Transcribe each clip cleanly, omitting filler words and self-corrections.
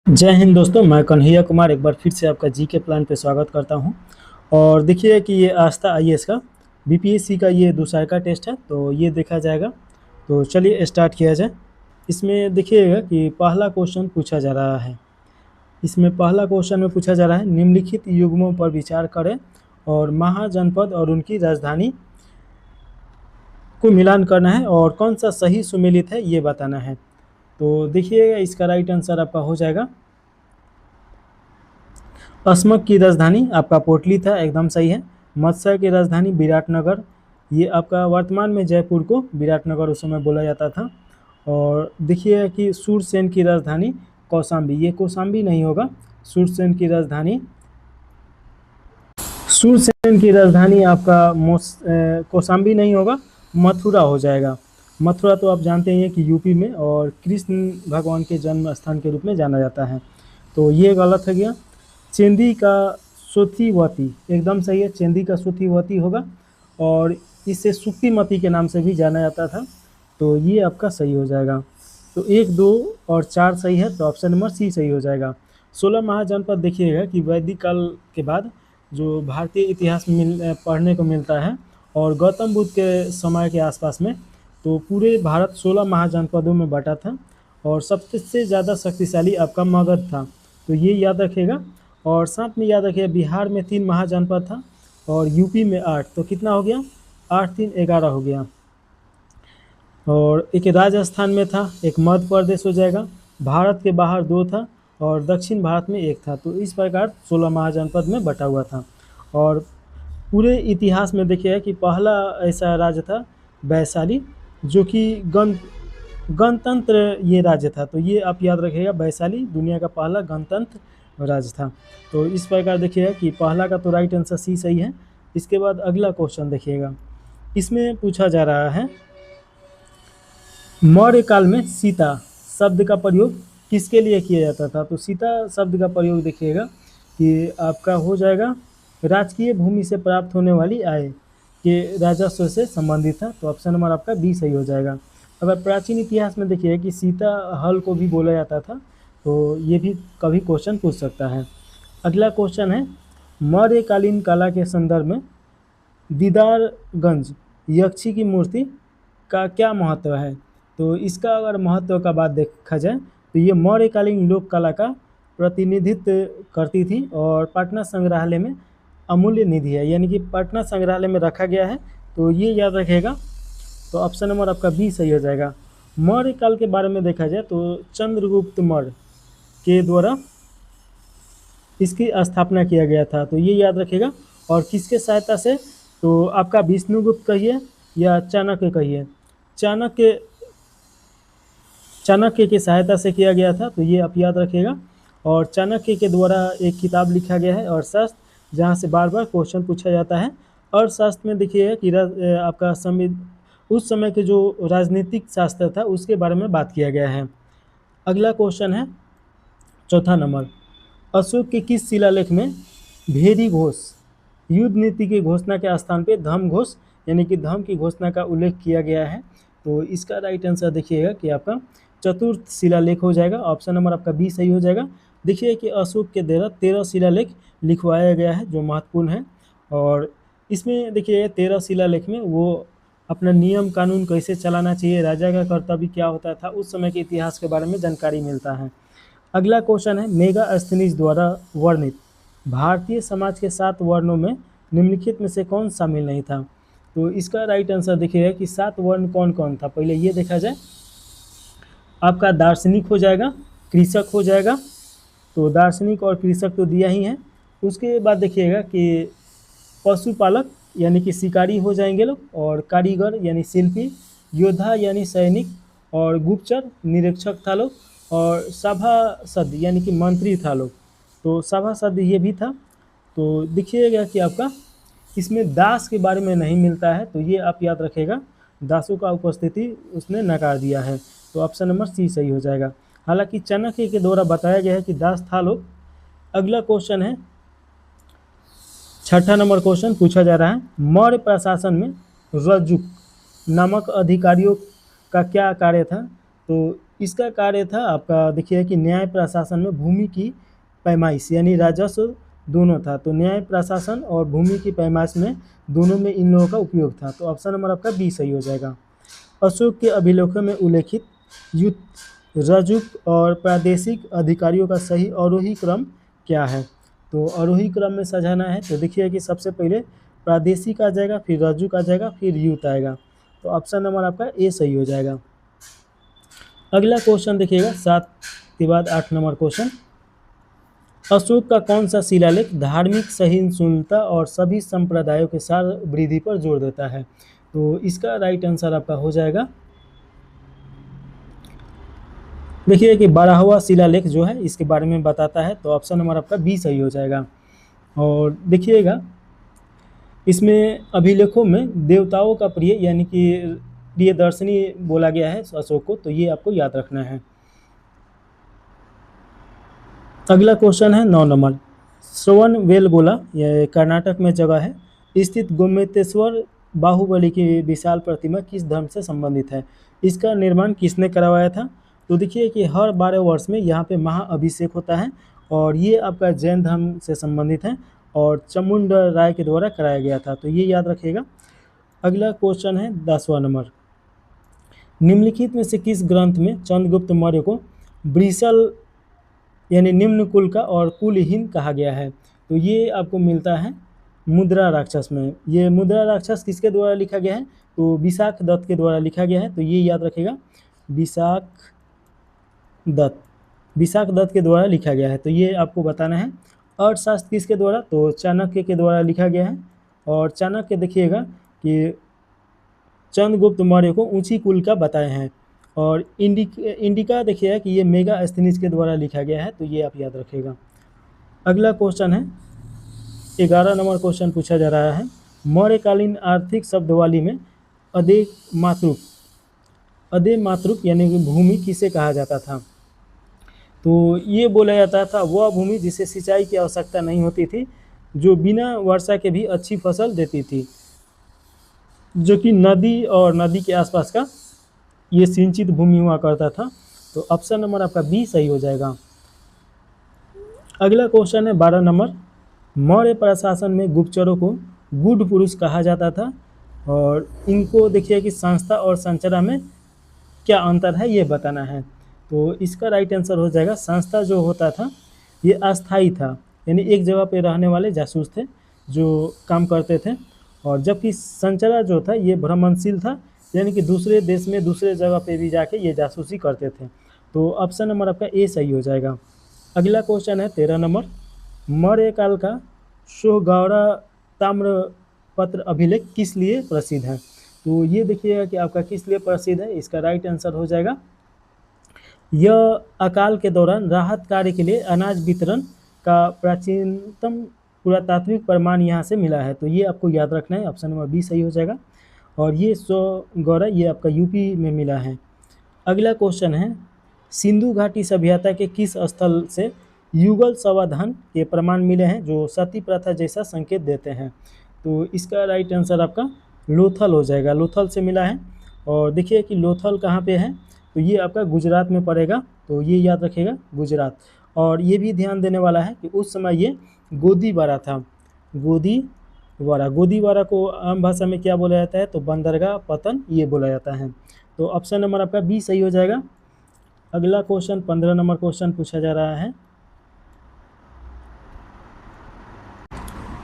जय हिंद दोस्तों, मैं कन्हैया कुमार एक बार फिर से आपका जी के प्लान पे स्वागत करता हूं। और देखिए कि ये आस्था आईएएस का बीपीएससी का ये दूसरा का टेस्ट है, तो ये देखा जाएगा। तो चलिए स्टार्ट किया जाए। इसमें देखिएगा कि पहला क्वेश्चन पूछा जा रहा है। इसमें पहला क्वेश्चन में पूछा जा रहा है, निम्नलिखित युग्मों पर विचार करें और महाजनपद और उनकी राजधानी को मिलान करना है और कौन सा सही सुमेलित है ये बताना है। तो देखिएगा इसका राइट आंसर आपका हो जाएगा असमक की राजधानी आपका पोटली था, एकदम सही है। मत्स्य की राजधानी विराटनगर, ये आपका वर्तमान में जयपुर को विराटनगर उस समय बोला जाता था। और देखिए कि सूरसेन की राजधानी कौशाम्बी, ये कौशाम्बी नहीं होगा। सूरसेन की राजधानी आपका कौशाम्बी नहीं होगा, मथुरा हो जाएगा। मथुरा तो आप जानते ही हैं कि यूपी में और कृष्ण भगवान के जन्म स्थान के रूप में जाना जाता है, तो ये गलत हो गया। चेंदी का सोथीवती एकदम सही है, चेंदी का सोथीवती होगा और इसे सुक्तिमती के नाम से भी जाना जाता था, तो ये आपका सही हो जाएगा। तो 1, 2 और 4 सही है, तो ऑप्शन नंबर सी सही हो जाएगा। 16 महाजनपद देखिएगा कि वैदिक काल के बाद जो भारतीय इतिहास में पढ़ने को मिलता है और गौतम बुद्ध के समय के आसपास में, तो पूरे भारत 16 महाजनपदों में बटा था और सबसे ज़्यादा शक्तिशाली आपका मगध था, तो ये याद रखिएगा। और साथ में याद रखिए बिहार में 3 महाजनपद था और यूपी में 8, तो कितना हो गया, 8 3 11 हो गया। और एक राजस्थान में था, एक मध्य प्रदेश हो जाएगा। भारत के बाहर 2 था और दक्षिण भारत में 1 था, तो इस प्रकार 16 महाजनपद में बटा हुआ था। और पूरे इतिहास में देखिए कि पहला ऐसा राज्य था वैशाली, जो कि गणतंत्र ये राज्य था, तो ये आप याद रखिएगा, वैशाली दुनिया का पहला गणतंत्र राज्य था। तो इस प्रकार देखिएगा कि पहला का तो राइट आंसर सी सही है। इसके बाद अगला क्वेश्चन देखिएगा, इसमें पूछा जा रहा है मौर्य काल में सीता शब्द का प्रयोग किसके लिए किया जाता था। तो सीता शब्द का प्रयोग देखिएगा कि आपका हो जाएगा राजकीय भूमि से प्राप्त होने वाली आय के राजस्व से संबंधित था, तो ऑप्शन नंबर आपका बी सही हो जाएगा। अगर प्राचीन इतिहास में देखिए कि सीता हल को भी बोला जाता था, तो ये भी कभी क्वेश्चन पूछ सकता है। अगला क्वेश्चन है, मौर्यकालीन कला के संदर्भ में दीदारगंज यक्षी की मूर्ति का क्या महत्व है। तो इसका अगर महत्व का बात देखा जाए तो ये मौर्यकालीन लोक कला का प्रतिनिधित्व करती थी और पटना संग्रहालय में अमूल्य निधि है, यानी कि पटना संग्रहालय में रखा गया है, तो ये याद रखेगा। तो ऑप्शन नंबर आपका बी सही हो जाएगा। मौर्य काल के बारे में देखा जाए तो चंद्रगुप्त मौर्य के द्वारा इसकी स्थापना किया गया था, तो ये याद रखेगा। और किसके सहायता से, तो आपका विष्णुगुप्त कहिए या चाणक्य कहिए, चाणक्य की सहायता से किया गया था, तो ये आप याद रखिएगा। और चाणक्य के द्वारा एक किताब लिखा गया है अर्थशास्त्र, जहाँ से बार बार क्वेश्चन पूछा जाता है। अर्थशास्त्र में देखिएगा कि आपका उस समय के जो राजनीतिक शास्त्र था उसके बारे में बात किया गया है। अगला क्वेश्चन है चौथा नंबर, अशोक के किस शिलालेख में भेरी घोष युद्ध नीति की घोषणा के स्थान पे धम घोष यानी कि धम की घोषणा का उल्लेख किया गया है। तो इसका राइट आंसर देखिएगा कि आपका चतुर्थ शिलालेख हो जाएगा, ऑप्शन नंबर आपका बी सही हो जाएगा। देखिए कि अशोक के द्वारा 13 शिलालेख लिखवाया गया है जो महत्वपूर्ण है। और इसमें देखिए 13 शिलालेख में वो अपना नियम कानून कैसे चलाना चाहिए, राजा का कर्तव्य क्या होता था, उस समय के इतिहास के बारे में जानकारी मिलता है। अगला क्वेश्चन है, मेगास्थनीज द्वारा वर्णित भारतीय समाज के 7 वर्णों में निम्नलिखित में से कौन शामिल नहीं था। तो इसका राइट आंसर देखिएगा कि 7 वर्ण कौन कौन था, पहले ये देखा जाए। आपका दार्शनिक हो जाएगा, कृषक हो जाएगा, तो दार्शनिक और कृषक तो दिया ही है। उसके बाद देखिएगा कि पशुपालक यानी कि शिकारी हो जाएंगे लोग, और कारीगर यानी शिल्पी, योद्धा यानी सैनिक, और गुप्तचर निरीक्षक था लोग, और सभासद यानी कि मंत्री था लोग, तो सभासद ये भी था। तो देखिएगा कि आपका इसमें दास के बारे में नहीं मिलता है, तो ये आप याद रखेगा, दासों का उपस्थिति उसने नकार दिया है, तो ऑप्शन नंबर सी सही हो जाएगा। हालांकि चाणक्य के द्वारा बताया गया है कि दास था लोग। अगला क्वेश्चन है, छठा नंबर क्वेश्चन पूछा जा रहा है, मौर्य प्रशासन में रज्जुक नामक अधिकारियों का क्या कार्य था। तो इसका कार्य था आपका, देखिए कि न्याय प्रशासन में भूमि की पैमाइश यानी राजस्व दोनों था। तो न्याय प्रशासन और भूमि की पैमाइश में दोनों में इन लोगों का उपयोग था। तो ऑप्शन नंबर आपका बी सही हो जाएगा। अशोक के अभिलेखों में उल्लेखित युद्ध रजुक और प्रादेशिक अधिकारियों का सही आरोही क्रम क्या है? तो आरोही क्रम में सजाना है तो देखिए कि सबसे पहले प्रादेशिक आ जाएगा, फिर रजुक आ जाएगा, फिर युद्ध आएगा। तो ऑप्शन नंबर आपका ए सही हो जाएगा। अगला क्वेश्चन देखिएगा 7 के बाद 8 नंबर क्वेश्चन, अशोक का कौन सा शिलालेख धार्मिक सहिष्णुता और सभी संप्रदायों के साथ वृद्धि पर जोर देता है? तो इसका राइट आंसर आपका हो जाएगा, देखिए कि 12वां शिलालेख जो है इसके बारे में बताता है। तो ऑप्शन नंबर आपका बी सही हो जाएगा। और देखिएगा इसमें अभिलेखों में देवताओं का प्रिय यानी कि प्रियदर्शनी बोला गया है अशोक को, तो ये आपको याद रखना है। अगला क्वेश्चन है 9 नंबर, श्रवण बेलगोला, यह कर्नाटक में जगह है, स्थित गोमतेश्वर बाहुबली की विशाल प्रतिमा किस धर्म से संबंधित है? इसका निर्माण किसने करवाया था? तो देखिए कि हर 12 वर्ष में यहाँ पे महाअभिषेक होता है और ये आपका जैन धर्म से संबंधित है और चामुंड राय के द्वारा कराया गया था। तो ये याद रखिएगा। अगला क्वेश्चन है 10वां नंबर, निम्नलिखित में से किस ग्रंथ में चंद्रगुप्त मौर्य को ब्रिसल यानी निम्न कुल का और कुलहीन कहा गया है? तो ये आपको मिलता है मुद्रा राक्षस में। ये मुद्रा राक्षस किसके द्वारा लिखा गया है? तो विशाख दत्त के द्वारा लिखा गया है। तो ये याद रखिएगा, विशाख दत्त के द्वारा लिखा गया है। तो ये आपको बताना है। अर्थशास्त्र किसके द्वारा? तो चाणक्य के द्वारा लिखा गया है। और चाणक्य देखिएगा कि चंद्रगुप्त मौर्य को ऊंची कुल का बताए हैं। और इंडिका देखिएगा कि ये मेगास्थनीज के द्वारा लिखा गया है। तो ये आप याद रखिएगा। अगला क्वेश्चन है 11 नंबर क्वेश्चन पूछा जा रहा है, मौर्यकालीन आर्थिक शब्दावली में अदे मातृक यानी कि भूमि किसे कहा जाता था? तो ये बोला जाता था वह भूमि जिसे सिंचाई की आवश्यकता नहीं होती थी, जो बिना वर्षा के भी अच्छी फसल देती थी, जो कि नदी और नदी के आसपास का ये सिंचित भूमि हुआ करता था। तो ऑप्शन नंबर आपका बी सही हो जाएगा। अगला क्वेश्चन है 12 नंबर, मौर्य प्रशासन में गुप्तचरों को गुड पुरुष कहा जाता था और इनको देखिए कि संस्था और संरचना में क्या अंतर है ये बताना है। तो इसका राइट आंसर हो जाएगा, संस्था जो होता था ये अस्थाई था, यानी एक जगह पे रहने वाले जासूस थे जो काम करते थे, और जबकि संचरा जो था ये भ्रमणशील था, यानी कि दूसरे देश में दूसरे जगह पे भी जाके ये जासूसी करते थे। तो ऑप्शन नंबर आपका ए सही हो जाएगा। अगला क्वेश्चन है 13 नंबर, मौर्य काल का सोहगौरा ताम्रपत्र अभिलेख किस लिए प्रसिद्ध है? तो ये देखिएगा कि आपका किस लिए प्रसिद्ध है, इसका राइट आंसर हो जाएगा, यह अकाल के दौरान राहत कार्य के लिए अनाज वितरण का प्राचीनतम पुरातात्विक प्रमाण यहाँ से मिला है। तो ये आपको याद रखना है, ऑप्शन नंबर बी सही हो जाएगा। और ये सोहगौरा ये आपका यूपी में मिला है। अगला क्वेश्चन है, सिंधु घाटी सभ्यता के किस स्थल से युगल समाधान के प्रमाण मिले हैं जो सती प्रथा जैसा संकेत देते हैं? तो इसका राइट आंसर आपका लोथल हो जाएगा, लोथल से मिला है। और देखिए कि लोथल कहाँ पे है, तो ये आपका गुजरात में पड़ेगा। तो ये याद रखिएगा, गुजरात। और ये भी ध्यान देने वाला है कि उस समय ये गोदीवारा था, गोदीवारा को आम भाषा में क्या बोला जाता है? तो बंदरगाह पतन ये बोला जाता है। तो ऑप्शन नंबर आपका बी सही हो जाएगा। अगला क्वेश्चन 15 नंबर क्वेश्चन पूछा जा रहा है।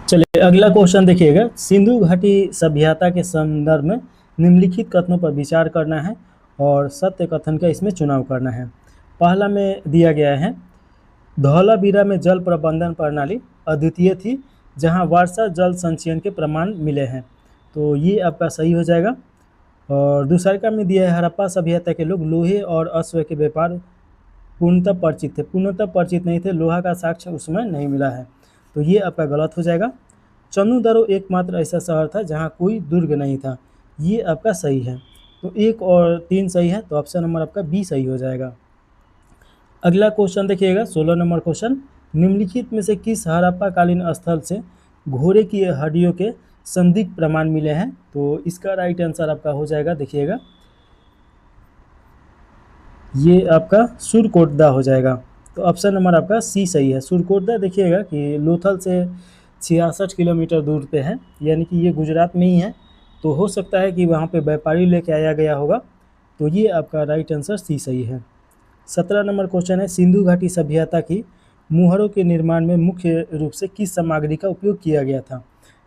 चलिए अगला क्वेश्चन देखिएगा, सिंधु घाटी सभ्यता के संदर्भ में निम्नलिखित कथनों पर विचार करना है और सत्य कथन का इसमें चुनाव करना है। पहला में दिया गया है, धौलावीरा में जल प्रबंधन प्रणाली अद्वितीय थी जहां वर्षा जल संचयन के प्रमाण मिले हैं। तो ये आपका सही हो जाएगा। और दूसरा में दिया है, हड़प्पा सभ्यता के लोग लोहे और अश्व के व्यापार पूर्णतः परिचित थे। पूर्णतः परिचित नहीं थे, लोहा का साक्ष्य उसमें नहीं मिला है। तो ये आपका गलत हो जाएगा। चन्नूदरो एकमात्र ऐसा शहर था जहाँ कोई दुर्ग नहीं था, ये आपका सही है। तो 1 और 3 सही है, तो ऑप्शन नंबर आपका बी सही हो जाएगा। अगला क्वेश्चन देखिएगा 16 नंबर क्वेश्चन, निम्नलिखित में से किस हड़प्पा कालीन स्थल से घोड़े की हड्डियों के संदिग्ध प्रमाण मिले हैं? तो इसका राइट आंसर आपका हो जाएगा, देखिएगा ये आपका सुरकोटदा हो जाएगा। तो ऑप्शन नंबर आपका सी सही है। सुरकोटदा देखिएगा कि लोथल से 66 किलोमीटर दूर पे है, यानी कि ये गुजरात में ही है। तो हो सकता है कि वहाँ पे व्यापारी लेके आया गया होगा। तो ये आपका राइट आंसर सी सही है। 17 नंबर क्वेश्चन है, सिंधु घाटी सभ्यता की मुहरों के निर्माण में मुख्य रूप से किस सामग्री का उपयोग किया गया था?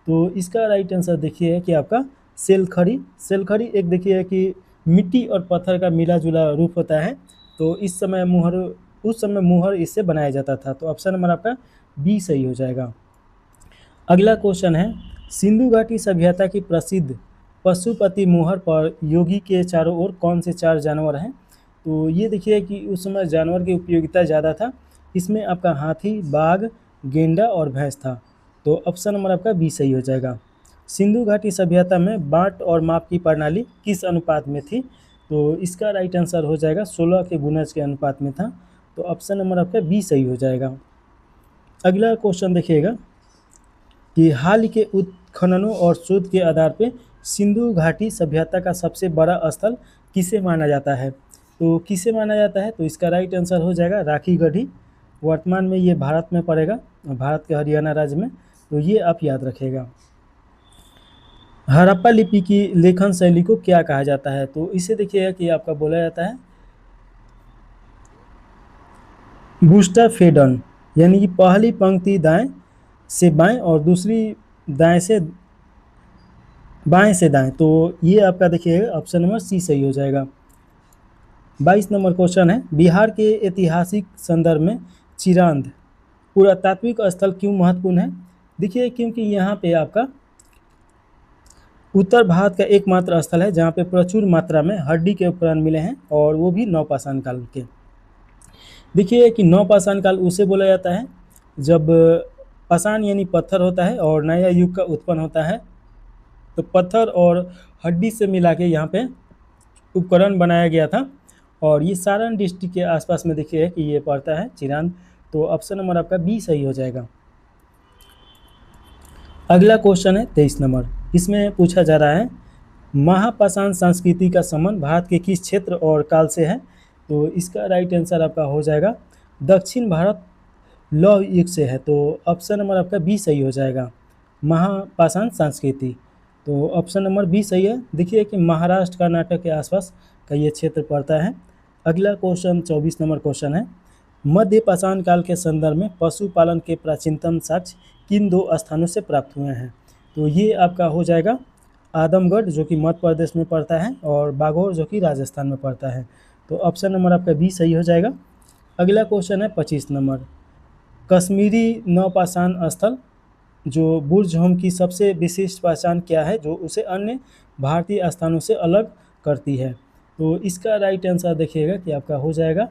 तो इसका राइट आंसर देखिए है कि आपका सेलखड़ी। सेलखड़ी एक देखिए कि मिट्टी और पत्थर का मिला जुला रूप होता है। तो उस समय मुहर इससे बनाया जाता था। तो ऑप्शन नंबर आपका बी सही हो जाएगा। अगला क्वेश्चन है, सिंधु घाटी सभ्यता की प्रसिद्ध पशुपति मुहर पर योगी के चारों ओर कौन से 4 जानवर हैं? तो ये देखिए कि उस समय जानवर की उपयोगिता ज़्यादा था। इसमें आपका हाथी, बाघ, गेंडा और भैंस था। तो ऑप्शन नंबर आपका बी सही हो जाएगा। सिंधु घाटी सभ्यता में बाँट और माप की प्रणाली किस अनुपात में थी? तो इसका राइट आंसर हो जाएगा 16 के गुणज के अनुपात में था। तो ऑप्शन नंबर आपका बी सही हो जाएगा। अगला क्वेश्चन देखिएगा कि हाल के उत्खननों और शोध के आधार पे सिंधु घाटी सभ्यता का सबसे बड़ा स्थल किसे माना जाता है? तो किसे माना जाता है? तो इसका राइट आंसर हो जाएगा राखी गढ़ी। वर्तमान में ये भारत में पड़ेगा, भारत के हरियाणा राज्य में। तो ये आप याद रखिएगा। हड़प्पा लिपि की लेखन शैली को क्या कहा जाता है? तो इसे देखिएगा कि आपका बोला जाता है बूस्टरफेडन, यानी कि पहली पंक्ति दाएं से बाएं और दूसरी बाएं से दाएं। तो ये आपका देखिए ऑप्शन नंबर सी सही हो जाएगा। 22 नंबर क्वेश्चन है, बिहार के ऐतिहासिक संदर्भ में चिरांद पुरातात्विक स्थल क्यों महत्वपूर्ण है? देखिए क्योंकि यहाँ पे आपका उत्तर भारत का एकमात्र स्थल है जहाँ पे प्रचुर मात्रा में हड्डी के उपकरण मिले हैं, और वो भी नवपाषाण काल के। देखिए कि नवपाषाण काल उसे बोला जाता है जब पाषाण यानी पत्थर होता है और नया युग का उत्पन्न होता है। तो पत्थर और हड्डी से मिला के यहाँ पे उपकरण बनाया गया था, और ये सारण डिस्ट्रिक्ट के आसपास में देखिए कि ये पड़ता है चिरांद। तो ऑप्शन नंबर आपका बी सही हो जाएगा। अगला क्वेश्चन है 23 नंबर। इसमें पूछा जा रहा है, महापाषाण संस्कृति का संबंध भारत के किस क्षेत्र और काल से है? तो इसका राइट आंसर आपका हो जाएगा दक्षिण भारत लौह युग से है। तो ऑप्शन नंबर आपका बी सही हो जाएगा, महापाषाण संस्कृति। तो ऑप्शन नंबर बी सही है। देखिए कि महाराष्ट्र कर्नाटक के आसपास का ये क्षेत्र पड़ता है। अगला क्वेश्चन 24 नंबर क्वेश्चन है, मध्य पाषाण काल के संदर्भ में पशुपालन के प्राचीनतम साक्ष्य किन 2 स्थानों से प्राप्त हुए हैं? तो ये आपका हो जाएगा आदमगढ़ जो कि मध्य प्रदेश में पड़ता है, और बागौर जो कि राजस्थान में पड़ता है। तो ऑप्शन नंबर आपका बी सही हो जाएगा। अगला क्वेश्चन है 25 नंबर, कश्मीरी नवपाषाण स्थल जो बुर्ज होम की सबसे विशिष्ट पहचान क्या है जो उसे अन्य भारतीय स्थानों से अलग करती है? तो इसका राइट आंसर देखिएगा कि आपका हो जाएगा,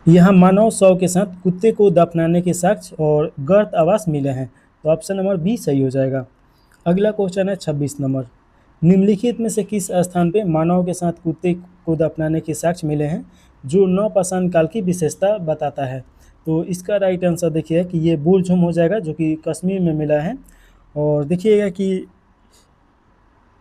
यहाँ मानव शव के साथ कुत्ते को दफनाने के साक्ष्य और गर्त आवास मिले हैं। तो ऑप्शन नंबर बी सही हो जाएगा। अगला क्वेश्चन है 26 नंबर, निम्नलिखित में से किस स्थान पे मानव के साथ कुत्ते को दफनाने के साक्ष्य मिले हैं जो नवपाषाण काल की विशेषता बताता है? तो इसका राइट आंसर देखिए कि ये बुर्ज होम हो जाएगा जो कि कश्मीर में मिला है। और देखिएगा कि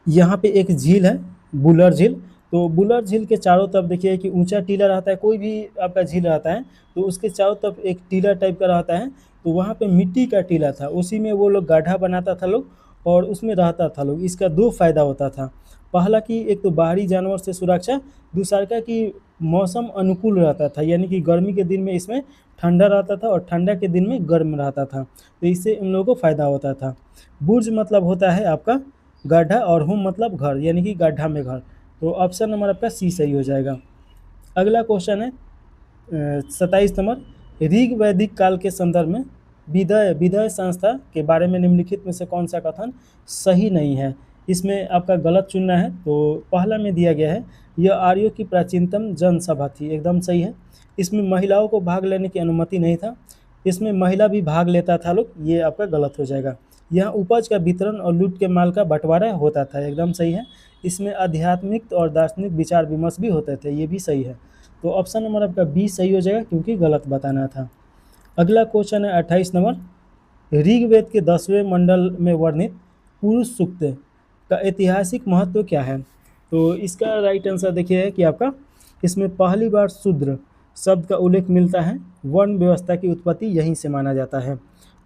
यहाँ पे एक झील है बुलर झील। तो बुलर झील के चारों तरफ देखिए कि ऊंचा टीला रहता है, कोई भी आपका झील रहता है तो उसके चारों तरफ एक टीला टाइप का रहता है। तो वहाँ पे मिट्टी का टीला था, उसी में वो लोग गाढ़ा बनाता था लोग, और उसमें रहता था लोग। इसका 2 फायदा होता था, पहला कि एक तो बाहरी जानवर से सुरक्षा, दूसरा का कि मौसम अनुकूल रहता था, यानी कि गर्मी के दिन में इसमें ठंडा रहता था और ठंडा के दिन में गर्म रहता था। तो इससे उन लोगों को फ़ायदा होता था। बुर्ज मतलब होता है आपका गड्ढा, और होम मतलब घर, यानी कि गड्ढा में घर। तो ऑप्शन नंबर आपका सी सही हो जाएगा। अगला क्वेश्चन है 27 नंबर, ऋग वैदिक काल के संदर्भ में विदय संस्था के बारे में निम्नलिखित में से कौन सा कथन सही नहीं है? इसमें आपका गलत चुनना है। तो पहला में दिया गया है, यह आर्यों की प्राचीनतम जनसभा थी, एकदम सही है। इसमें महिलाओं को भाग लेने की अनुमति नहीं था, इसमें महिला भी भाग लेता था लोग, ये आपका गलत हो जाएगा। यहाँ उपज का वितरण और लूट के माल का बंटवारा होता था, एकदम सही है। इसमें आध्यात्मिक और दार्शनिक विचार विमर्श भी होते थे, ये भी सही है। तो ऑप्शन नंबर आपका बी सही हो जाएगा क्योंकि गलत बताना था। अगला क्वेश्चन है 28 नंबर, ऋग्वेद के 10वें मंडल में वर्णित पुरुष सूक्त का ऐतिहासिक महत्व क्या है? तो इसका राइट आंसर देखिए है कि आपका इसमें पहली बार शूद्र शब्द का उल्लेख मिलता है। वर्ण व्यवस्था की उत्पत्ति यहीं से माना जाता है।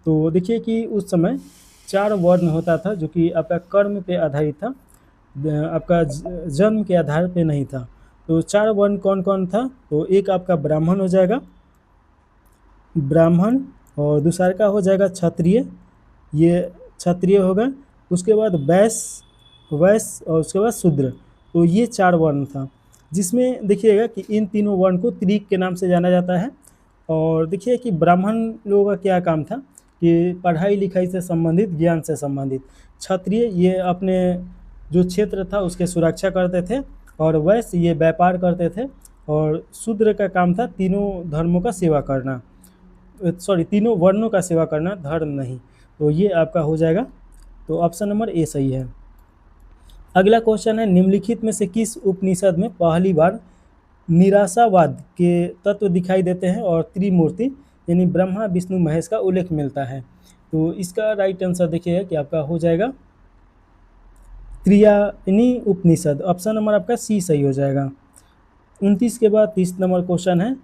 तो देखिए कि उस समय 4 वर्ण होता था जो कि आपका कर्म पे आधारित था, आपका जन्म के आधार पे नहीं था। तो 4 वर्ण कौन कौन था? तो एक आपका ब्राह्मण हो जाएगा, ब्राह्मण, और दूसरा का हो जाएगा क्षत्रिय, ये क्षत्रिय होगा। उसके बाद वैश्य और उसके बाद शूद्र। तो ये 4 वर्ण था, जिसमें देखिएगा कि इन तीनों वर्ण को त्रिक के नाम से जाना जाता है। और देखिए कि ब्राह्मण लोगों का क्या काम था कि पढ़ाई लिखाई से संबंधित, ज्ञान से संबंधित। क्षत्रिय ये अपने जो क्षेत्र था उसके सुरक्षा करते थे, और वैश्य ये व्यापार करते थे, और शूद्र का काम था तीनों धर्मों का सेवा करना, तीनों वर्णों का सेवा करना, धर्म नहीं। तो ये आपका हो जाएगा, तो ऑप्शन नंबर ए सही है। अगला क्वेश्चन है, निम्नलिखित में से किस उपनिषद में पहली बार निराशावाद के तत्व दिखाई देते हैं और त्रिमूर्ति यानी ब्रह्मा विष्णु महेश का उल्लेख मिलता है? तो इसका राइट आंसर देखिए कि आपका हो जाएगा त्रियायनी उपनिषद, ऑप्शन नंबर आपका सी सही हो जाएगा। 29 के बाद 30 नंबर क्वेश्चन है,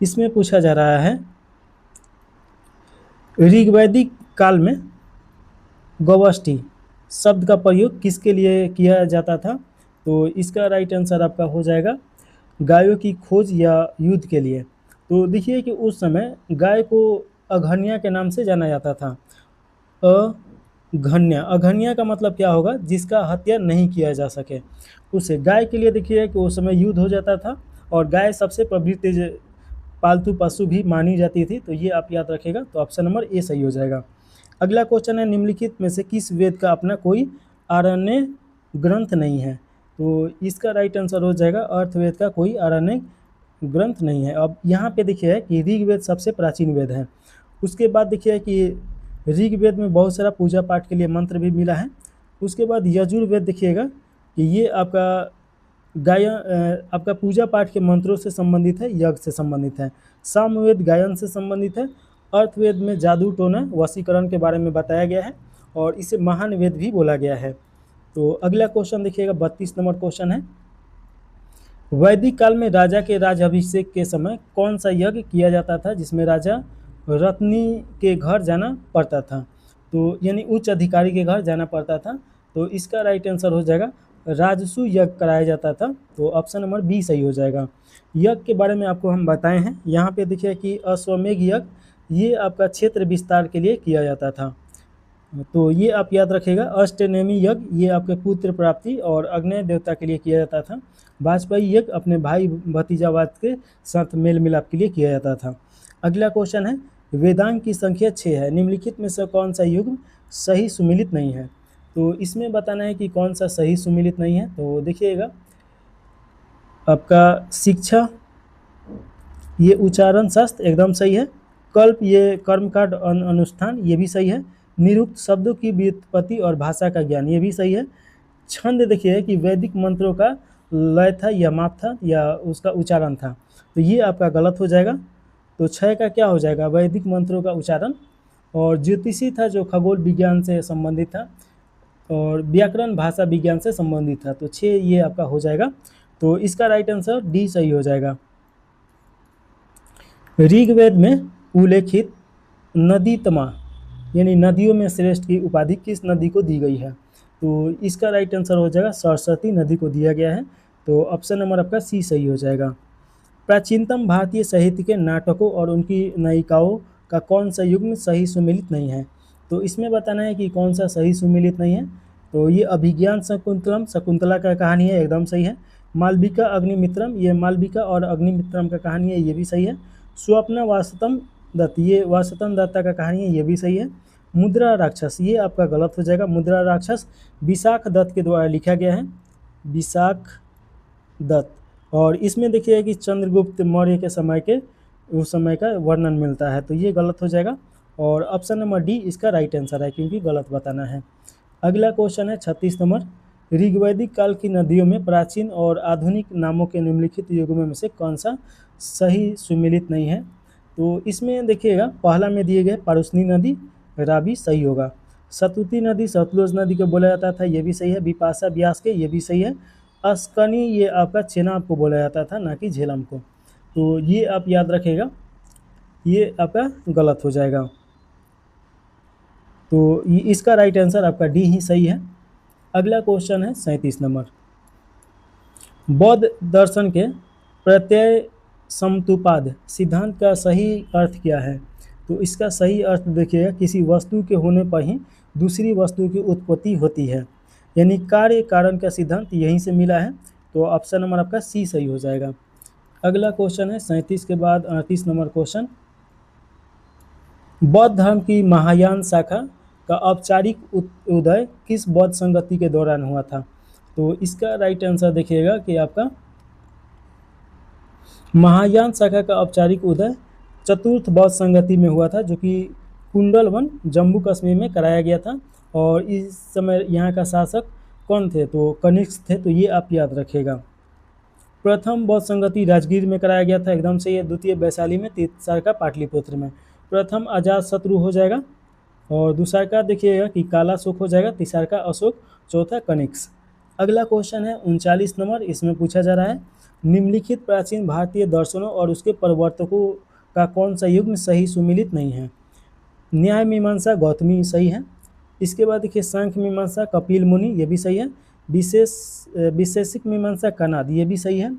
इसमें पूछा जा रहा है ऋग्वैदिक काल में गौवष्टि शब्द का प्रयोग किसके लिए किया जाता था? तो इसका राइट आंसर आपका हो जाएगा गायों की खोज या युद्ध के लिए। तो देखिए कि उस समय गाय को अघन्या के नाम से जाना जाता था। अघन्या, अघन्या का मतलब क्या होगा? जिसका हत्या नहीं किया जा सके। उसे गाय के लिए देखिए कि उस समय युद्ध हो जाता था, और गाय सबसे पवित्र पालतू पशु भी मानी जाती थी। तो ये आप याद रखेगा, तो ऑप्शन नंबर ए सही हो जाएगा। अगला क्वेश्चन है, निम्नलिखित में से किस वेद का अपना कोई आरण्य ग्रंथ नहीं है? तो इसका राइट आंसर हो जाएगा अर्थवेद का कोई आरण्य ग्रंथ नहीं है। अब यहाँ पे देखिए कि ऋग्वेद सबसे प्राचीन वेद है। उसके बाद देखिए कि ऋग्वेद में बहुत सारा पूजा पाठ के लिए मंत्र भी मिला है। उसके बाद यजुर्वेद देखिएगा कि ये आपका आपका पूजा पाठ के मंत्रों से संबंधित है, यज्ञ से संबंधित है। सामवेद गायन से संबंधित है। अर्थवेद में जादू टोना वशीकरण के बारे में बताया गया है, और इसे महान वेद भी बोला गया है। तो अगला क्वेश्चन देखिएगा 32 नंबर क्वेश्चन है, वैदिक काल में राजा के राजाभिषेक के समय कौन सा यज्ञ किया जाता था जिसमें राजा रत्नी के घर जाना पड़ता था? तो यानी उच्च अधिकारी के घर जाना पड़ता था। तो इसका राइट आंसर हो जाएगा राजसू यज्ञ कराया जाता था। तो ऑप्शन नंबर बी सही हो जाएगा। यज्ञ के बारे में आपको हम बताए हैं। यहाँ पे देखिए कि अश्वमेघ यज्ञ ये आपका क्षेत्र विस्तार के लिए किया जाता था। तो ये आप याद रखेगा। अष्टनेमी यज्ञ ये आपके पुत्र प्राप्ति और अग्नि देवता के लिए किया जाता था। वाजपेयी यज्ञ अपने भाई भतीजावाद के साथ मेल मिलाप के लिए किया जाता था। अगला क्वेश्चन है, वेदांग की संख्या 6 है, निम्नलिखित में से कौन सा युग्म सही सुमिलित नहीं है? तो इसमें बताना है कि कौन सा सही सुमिलित नहीं है। तो देखिएगा आपका शिक्षा ये उच्चारण शास्त्र एकदम सही है। कल्प ये कर्मकांड अनुष्ठान ये भी सही है। निरुक्त शब्दों की व्युत्पत्ति और भाषा का ज्ञान ये भी सही है। छंद देखिए कि वैदिक मंत्रों का लय था या माप था या उसका उच्चारण था, तो ये आपका गलत हो जाएगा। तो 6 का क्या हो जाएगा? वैदिक मंत्रों का उच्चारण। और ज्योतिषी था जो खगोल विज्ञान से संबंधित था, और व्याकरण भाषा विज्ञान से संबंधित था। तो 6 ये आपका हो जाएगा। तो इसका राइट आंसर डी सही हो जाएगा। ऋग्वेद में उल्लेखित नदीतमा यानी नदियों में श्रेष्ठ की उपाधि किस नदी को दी गई है? तो इसका राइट आंसर हो जाएगा सरस्वती नदी को दिया गया है। तो ऑप्शन नंबर आपका सी सही हो जाएगा। प्राचीनतम भारतीय साहित्य के नाटकों और उनकी नायिकाओं का कौन सा युग्म सही सुमिलित नहीं है? तो इसमें बताना है कि कौन सा सही सुमिलित नहीं है। तो ये अभिज्ञान शकुंतलम, शकुंतला का कहानी है, एकदम सही है। मालविका अग्निमित्रम, ये मालविका और अग्निमित्रम का कहानी है, ये भी सही है। स्वप्न वासतम दत्त, ये वासतम दत्ता का कहानी है, ये भी सही है। मुद्रा राक्षस ये आपका गलत हो जाएगा। मुद्रा राक्षस विशाख दत्त के द्वारा लिखा गया है, विशाख दत्त। और इसमें देखिए कि चंद्रगुप्त मौर्य के समय के उस समय का वर्णन मिलता है, तो ये गलत हो जाएगा। और ऑप्शन नंबर डी इसका राइट आंसर है, क्योंकि गलत बताना है। अगला क्वेश्चन है 36 नंबर, ऋग्वैदिक काल की नदियों में प्राचीन और आधुनिक नामों के निम्नलिखित युग्मों में से कौन सा सही सुमिलित नहीं है? तो इसमें देखिएगा पहला में दिए गए पारुसनी नदी, रावी सही होगा। सतुती नदी सतलुज नदी को बोला जाता था, ये भी सही है। बिपाशा ब्यास के, ये भी सही है। अस्कनी ये आपका चेनाब को बोला जाता था, ना कि झेलम को। तो ये आप याद रखेगा, ये आपका गलत हो जाएगा। तो इसका राइट आंसर आपका डी ही सही है। अगला क्वेश्चन है 37 नंबर। बौद्ध दर्शन के प्रत्यय समतुपाद सिद्धांत का सही अर्थ क्या है? तो इसका सही अर्थ देखिएगा, किसी वस्तु के होने पर ही दूसरी वस्तु की उत्पत्ति होती है, यानी कार्य कारण का सिद्धांत यहीं से मिला है। तो ऑप्शन नंबर आपका सी सही हो जाएगा। अगला क्वेश्चन है 37 के बाद 38 नंबर क्वेश्चन। बौद्ध धर्म की महायान शाखा का औपचारिक उदय किस बौद्ध संगति के दौरान हुआ था? तो इसका राइट आंसर देखिएगा कि आपका महायान शाखा का औपचारिक उदय चतुर्थ बौद्ध संगति में हुआ था, जो कि कुंडलवन जम्मू कश्मीर में कराया गया था। और इस समय यहाँ का शासक कौन थे? तो कनिष्क थे। तो ये आप याद रखिएगा। प्रथम बौद्ध संगति राजगीर में कराया गया था, एकदम से ये। द्वितीय वैशाली में, तीसरा का पाटलिपुत्र में। प्रथम अजात शत्रु हो जाएगा, और दूसरा का देखिएगा कि काला शोक हो जाएगा, तीसरा का अशोक, चौथा कनिष्क। अगला क्वेश्चन है 39 नंबर। इसमें पूछा जा रहा है, निम्नलिखित प्राचीन भारतीय दर्शनों और उसके प्रवर्तकों का कौन सा युग्म सही सुमिलित नहीं है? न्याय मीमांसा गौतमी सही है। इसके बाद देखिए सांख्य मीमांसा कपिल मुनि, ये भी सही है। विशेषिक मीमांसा कनाद, ये भी सही है।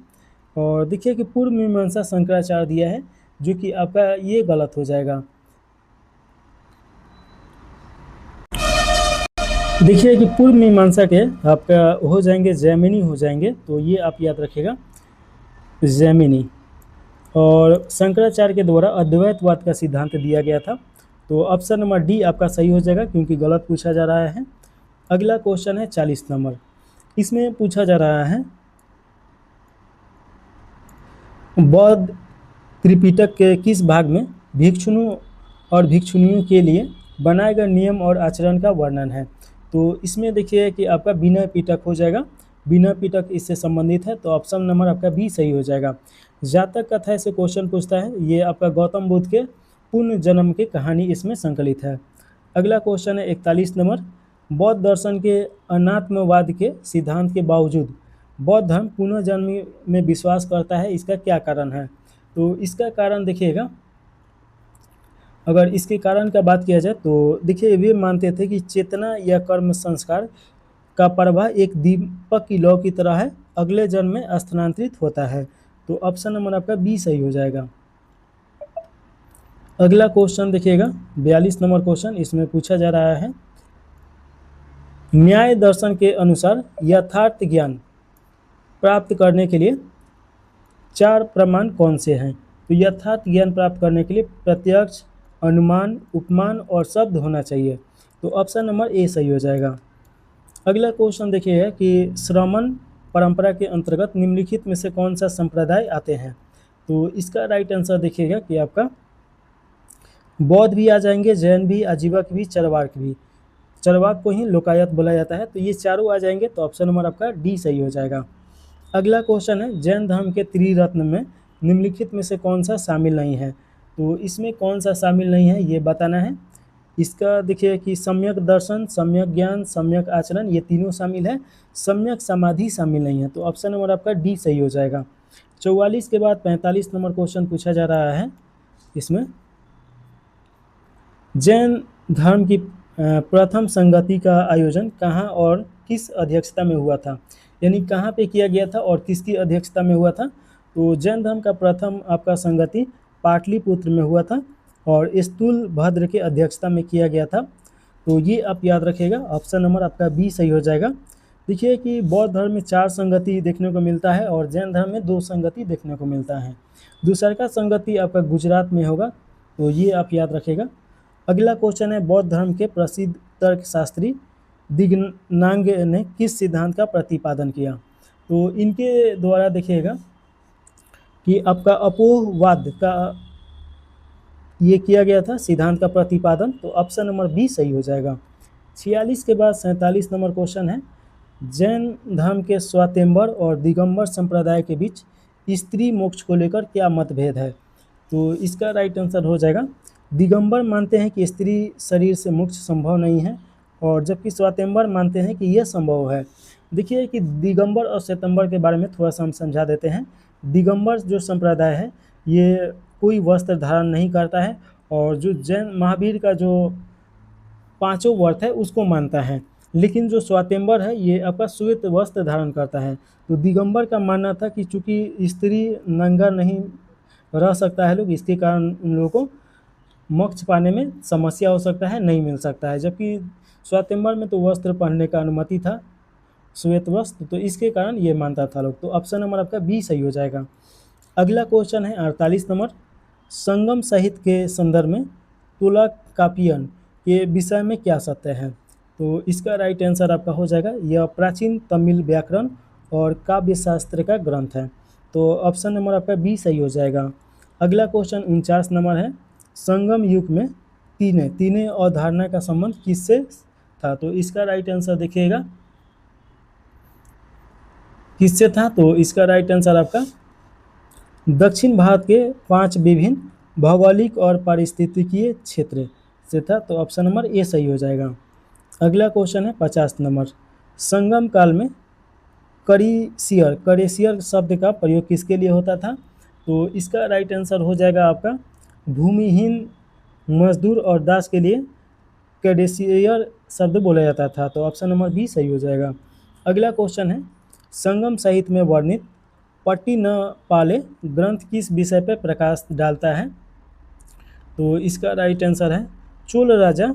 और देखिए कि पूर्व मीमांसा शंकराचार्य दिया है, जो कि आपका ये गलत हो जाएगा। देखिए कि पूर्व मीमांसा के आपका हो जाएंगे जैमिनी हो जाएंगे, तो ये आप याद रखिएगा, जैमिनी। और शंकराचार्य के द्वारा अद्वैतवाद का सिद्धांत दिया गया था। तो ऑप्शन नंबर डी आपका सही हो जाएगा, क्योंकि गलत पूछा जा रहा है। अगला क्वेश्चन है 40 नंबर। इसमें पूछा जा रहा है, बौद्ध त्रिपिटक के किस भाग में भिक्षुओं और भिक्षुणियों के लिए बनाए गए नियम और आचरण का वर्णन है? तो इसमें देखिए कि आपका विनय पिटक हो जाएगा, विनय पिटक इससे संबंधित है। तो ऑप्शन नंबर आपका बी सही हो जाएगा। जातक कथा से क्वेश्चन पूछता है, ये आपका गौतम बुद्ध के पुण्य जन्म की कहानी इसमें संकलित है। अगला क्वेश्चन है 41 नंबर। बौद्ध दर्शन के अनात्मवाद के सिद्धांत के बावजूद बौद्ध धर्म पुनर्जन्म में विश्वास करता है, इसका क्या कारण है? तो इसका कारण देखिएगा, अगर इसके कारण का बात किया जाए तो देखिए वे मानते थे कि चेतना या कर्म संस्कार का प्रवाह एक दीपक की लौ की तरह है, अगले जन्म में स्थानांतरित होता है। तो ऑप्शन नंबर आपका बी सही हो जाएगा। अगला क्वेश्चन देखिएगा 42 नंबर क्वेश्चन। इसमें पूछा जा रहा है, न्याय दर्शन के अनुसार यथार्थ ज्ञान प्राप्त करने के लिए 4 प्रमाण कौन से हैं? तो यथार्थ ज्ञान प्राप्त करने के लिए प्रत्यक्ष, अनुमान, उपमान और शब्द होना चाहिए। तो ऑप्शन नंबर ए सही हो जाएगा। अगला क्वेश्चन देखिए कि श्रमण परंपरा के अंतर्गत निम्नलिखित में से कौन सा संप्रदाय आते हैं? तो इसका राइट आंसर देखिएगा कि आपका बौद्ध भी आ जाएंगे, जैन भी, आजीवक भी, चरवाक भी। चरवाक को ही लोकायत बोला जाता है। तो ये चारों आ जाएंगे। तो ऑप्शन नंबर आपका डी सही हो जाएगा। अगला क्वेश्चन है, जैन धर्म के त्रिरत्न में निम्नलिखित में से कौन सा शामिल नहीं है? तो इसमें कौन सा शामिल नहीं है ये बताना है। इसका देखिए कि सम्यक दर्शन, सम्यक ज्ञान, सम्यक आचरण, ये तीनों शामिल है। सम्यक समाधि शामिल नहीं है। तो ऑप्शन नंबर आपका डी सही हो जाएगा। 44 के बाद 45 नंबर क्वेश्चन पूछा जा रहा है। इसमें जैन धर्म की प्रथम संगति का आयोजन कहाँ और किस अध्यक्षता में हुआ था? यानी कहाँ पे किया गया था और किसकी अध्यक्षता में हुआ था? तो जैन धर्म का प्रथम आपका संगति पाटलिपुत्र में हुआ था, और स्थूल भद्र के अध्यक्षता में किया गया था। तो ये आप याद रखिएगा। ऑप्शन नंबर आपका बी सही हो जाएगा। देखिए कि बौद्ध धर्म में 4 संगति देखने को मिलता है, और जैन धर्म में 2 संगति देखने को मिलता है। दूसरा का संगति आपका गुजरात में होगा। तो ये आप याद रखिएगा। अगला क्वेश्चन है, बौद्ध धर्म के प्रसिद्ध तर्कशास्त्री दिग्नांग ने किस सिद्धांत का प्रतिपादन किया? तो इनके द्वारा देखिएगा कि आपका अपोहवाद का ये किया गया था सिद्धांत का प्रतिपादन। तो ऑप्शन नंबर बी सही हो जाएगा। 46 के बाद 47 नंबर क्वेश्चन है, जैन धर्म के स्वयंवर और दिगंबर संप्रदाय के बीच स्त्री मोक्ष को लेकर क्या मतभेद है? तो इसका राइट आंसर हो जाएगा, दिगंबर मानते हैं कि स्त्री शरीर से मोक्ष संभव नहीं है, और जबकि श्वेतांबर मानते हैं कि यह संभव है। देखिए कि दिगंबर और श्वेतांबर के बारे में थोड़ा सा हम समझा देते हैं। दिगंबर जो संप्रदाय है ये कोई वस्त्र धारण नहीं करता है, और जो जैन महावीर का जो पांचों व्रत है उसको मानता है। लेकिन जो श्वेतांबर है ये आपका श्वेत वस्त्र धारण करता है। तो दिगंबर का मानना था कि चूंकि स्त्री नंगा नहीं रह सकता है लोग, इसके कारण उन लोगों को मोक्ष पाने में समस्या हो सकता है, नहीं मिल सकता है। जबकि श्वेतांबर में तो वस्त्र पहनने का अनुमति था, श्वेत वस्त्र, तो इसके कारण ये मानता था लोग। तो ऑप्शन नंबर आपका बी सही हो जाएगा। अगला क्वेश्चन है 48 नंबर, संगम साहित्य के संदर्भ में तोलाकापियन के विषय में क्या सत्य है? तो इसका राइट आंसर आपका हो जाएगा, यह प्राचीन तमिल व्याकरण और काव्य शास्त्र का ग्रंथ है। तो ऑप्शन नंबर आपका बी सही हो जाएगा। अगला क्वेश्चन 49 नंबर है, संगम युग में तीने अवधारणा का संबंध किससे था? तो इसका राइट आंसर देखिएगा किससे था। तो इसका राइट आंसर आपका दक्षिण भारत के 5 विभिन्न भौगोलिक और पारिस्थितिकीय क्षेत्र से था। तो ऑप्शन नंबर ए सही हो जाएगा। अगला क्वेश्चन है 50 नंबर, संगम काल में करेसियर शब्द का प्रयोग किसके लिए होता था? तो इसका राइट आंसर हो जाएगा आपका भूमिहीन मजदूर और दास के लिए कैडेसियर शब्द बोला जाता था। तो ऑप्शन नंबर बी सही हो जाएगा। अगला क्वेश्चन है, संगम साहित्य में वर्णित पट्टी न पाले ग्रंथ किस विषय पर प्रकाश डालता है? तो इसका राइट आंसर है चोल राजा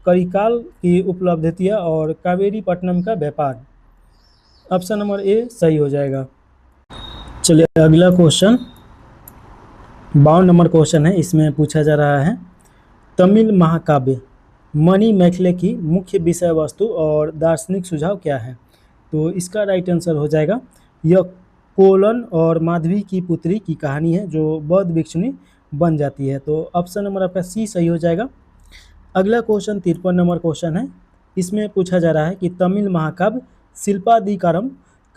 करिकाल की उपलब्धियाँ और कावेरी पट्टनम का व्यापार। ऑप्शन नंबर ए सही हो जाएगा। चलिए अगला क्वेश्चन 52 नंबर क्वेश्चन है, इसमें पूछा जा रहा है तमिल महाकाव्य मणिमेखले की मुख्य विषय वस्तु और दार्शनिक सुझाव क्या है? तो इसका राइट आंसर हो जाएगा, यह कोलन और माधवी की पुत्री की कहानी है जो बौद्ध भिक्षुणी बन जाती है। तो ऑप्शन नंबर आपका सी सही हो जाएगा। अगला क्वेश्चन 53 नंबर क्वेश्चन है, इसमें पूछा जा रहा है कि तमिल महाकाव्य शिल्पाधिकारम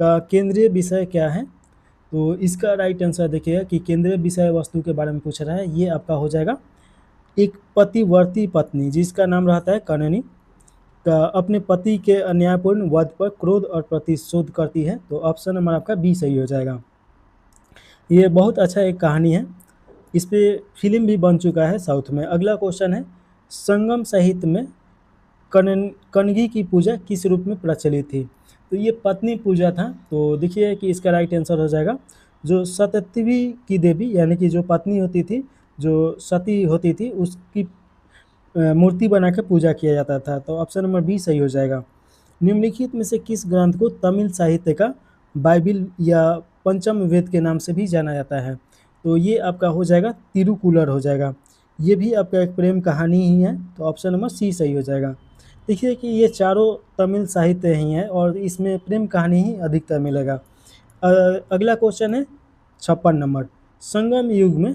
का केंद्रीय विषय क्या है? तो इसका राइट आंसर देखिएगा कि केंद्रीय विषय वस्तु के बारे में पूछ रहा है, ये आपका हो जाएगा एक पतिवर्ती पत्नी जिसका नाम रहता है कननी का अपने पति के अन्यायपूर्ण वध पर क्रोध और प्रतिशोध करती है। तो ऑप्शन नंबर आपका बी सही हो जाएगा। ये बहुत अच्छा एक कहानी है, इस पर फिल्म भी बन चुका है साउथ में। अगला क्वेश्चन है, संगम साहित्य में कनगी की पूजा किस रूप में प्रचलित थी? तो ये पत्नी पूजा था। तो देखिए कि इसका राइट आंसर हो जाएगा जो सतत्वी की देवी यानी कि जो पत्नी होती थी, जो सती होती थी, उसकी मूर्ति बना के पूजा किया जाता था। तो ऑप्शन नंबर बी सही हो जाएगा। निम्नलिखित में से किस ग्रंथ को तमिल साहित्य का बाइबिल या पंचम वेद के नाम से भी जाना जाता है? तो ये आपका हो जाएगा तिरुकुलर हो जाएगा। ये भी आपका एक प्रेम कहानी ही है। तो ऑप्शन नंबर सी सही हो जाएगा। देखिए कि ये चारों तमिल साहित्य ही हैं और इसमें प्रेम कहानी ही अधिकतर मिलेगा। अगला क्वेश्चन है 56 नंबर, संगम युग में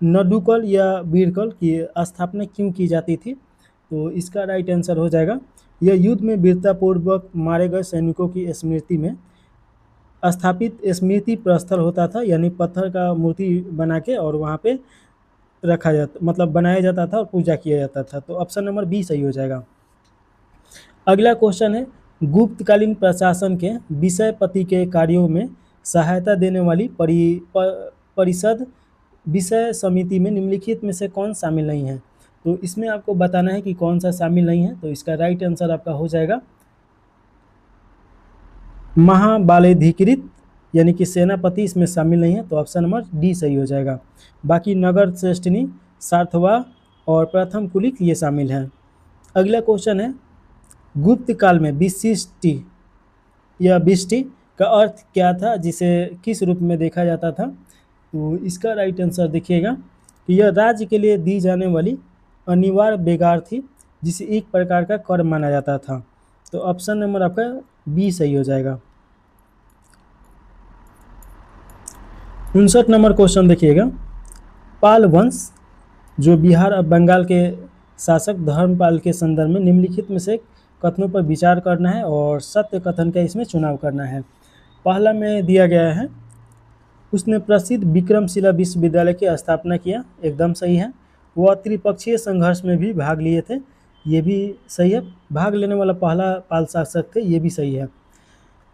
नडुकल या बीरकल की स्थापना क्यों की जाती थी? तो इसका राइट आंसर हो जाएगा, यह युद्ध में वीरतापूर्वक मारे गए सैनिकों की स्मृति में स्थापित स्मृति प्रस्थल होता था, यानी पत्थर का मूर्ति बना के और वहाँ पे रखा जाता, मतलब बनाया जाता था और पूजा किया जाता था। तो ऑप्शन नंबर बी सही हो जाएगा। अगला क्वेश्चन है, गुप्तकालीन प्रशासन के विषयपति के कार्यों में सहायता देने वाली परिषद विषय समिति में निम्नलिखित में से कौन शामिल नहीं है? तो इसमें आपको बताना है कि कौन सा शामिल नहीं है। तो इसका राइट आंसर आपका हो जाएगा महाबालेधिकृत यानी कि सेनापति इसमें शामिल नहीं है। तो ऑप्शन नंबर डी सही हो जाएगा। बाकी नगर श्रेष्ठनी, सार्थवा और प्रथम कुलिक ये शामिल हैं। अगला क्वेश्चन है, गुप्त काल में विशिष्टि या विष्टि का अर्थ क्या था, जिसे किस रूप में देखा जाता था? तो इसका राइट आंसर देखिएगा कि यह राज्य के लिए दी जाने वाली अनिवार्य बेगार थी, जिसे एक प्रकार का कर माना जाता था। तो ऑप्शन नंबर आपका बी सही हो जाएगा। 59 नंबर क्वेश्चन देखिएगा, पाल वंश जो बिहार और बंगाल के शासक धर्मपाल के संदर्भ में निम्नलिखित में से कथनों पर विचार करना है और सत्य कथन का इसमें चुनाव करना है। पहला में दिया गया है, उसने प्रसिद्ध विक्रमशिला विश्वविद्यालय की स्थापना किया, एकदम सही है। वह त्रिपक्षीय संघर्ष में भी भाग लिए थे, ये भी सही है। भाग लेने वाला पहला पाल शासक थे, ये भी सही है।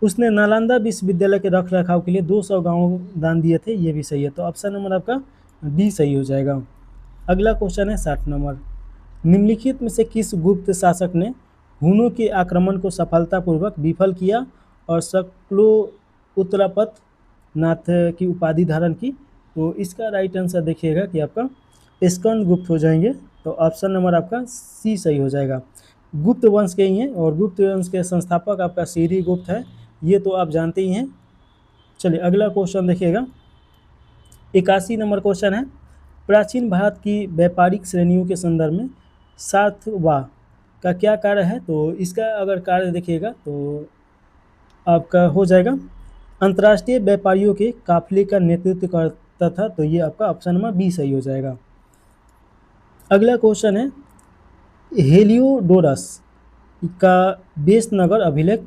उसने नालंदा विश्वविद्यालय के रख रखाव के लिए 200 गांव दान दिए थे, ये भी सही है। तो ऑप्शन नंबर आपका डी सही हो जाएगा। अगला क्वेश्चन है 60 नंबर। निम्नलिखित में से किस गुप्त शासक ने हुनों के आक्रमण को सफलतापूर्वक विफल किया और शक्लो उत्तरापथ नाथ की उपाधि धारण की? तो इसका राइट आंसर देखिएगा कि आपका स्कंद गुप्त हो जाएंगे। तो ऑप्शन नंबर आपका सी सही हो जाएगा। गुप्त वंश के ही हैं और गुप्त वंश के संस्थापक आपका श्री गुप्त है, ये तो आप जानते ही हैं। चलिए अगला क्वेश्चन देखिएगा, 81 नंबर क्वेश्चन है। प्राचीन भारत की व्यापारिक श्रेणियों के संदर्भ में सातवा का क्या कार्य है? तो इसका अगर कार्य देखिएगा तो आपका हो जाएगा अंतर्राष्ट्रीय व्यापारियों के काफिले का नेतृत्व करता था, तो ये आपका ऑप्शन नंबर बी सही हो जाएगा। अगला क्वेश्चन है, हेलियोडोरस का बेस नगर अभिलेख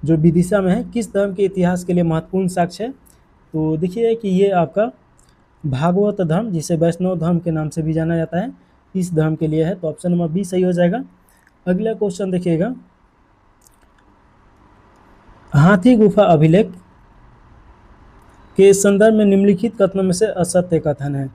जो विदिशा में है किस धर्म के इतिहास के लिए महत्वपूर्ण साक्ष्य है? तो देखिए कि ये आपका भागवत धर्म, जिसे वैष्णव धर्म के नाम से भी जाना जाता है, इस धर्म के लिए है। तो ऑप्शन नंबर बी सही हो जाएगा। अगला क्वेश्चन देखिएगा, हाथी गुफा अभिलेख के संदर्भ में निम्नलिखित कथनों में से असत्य कथन है।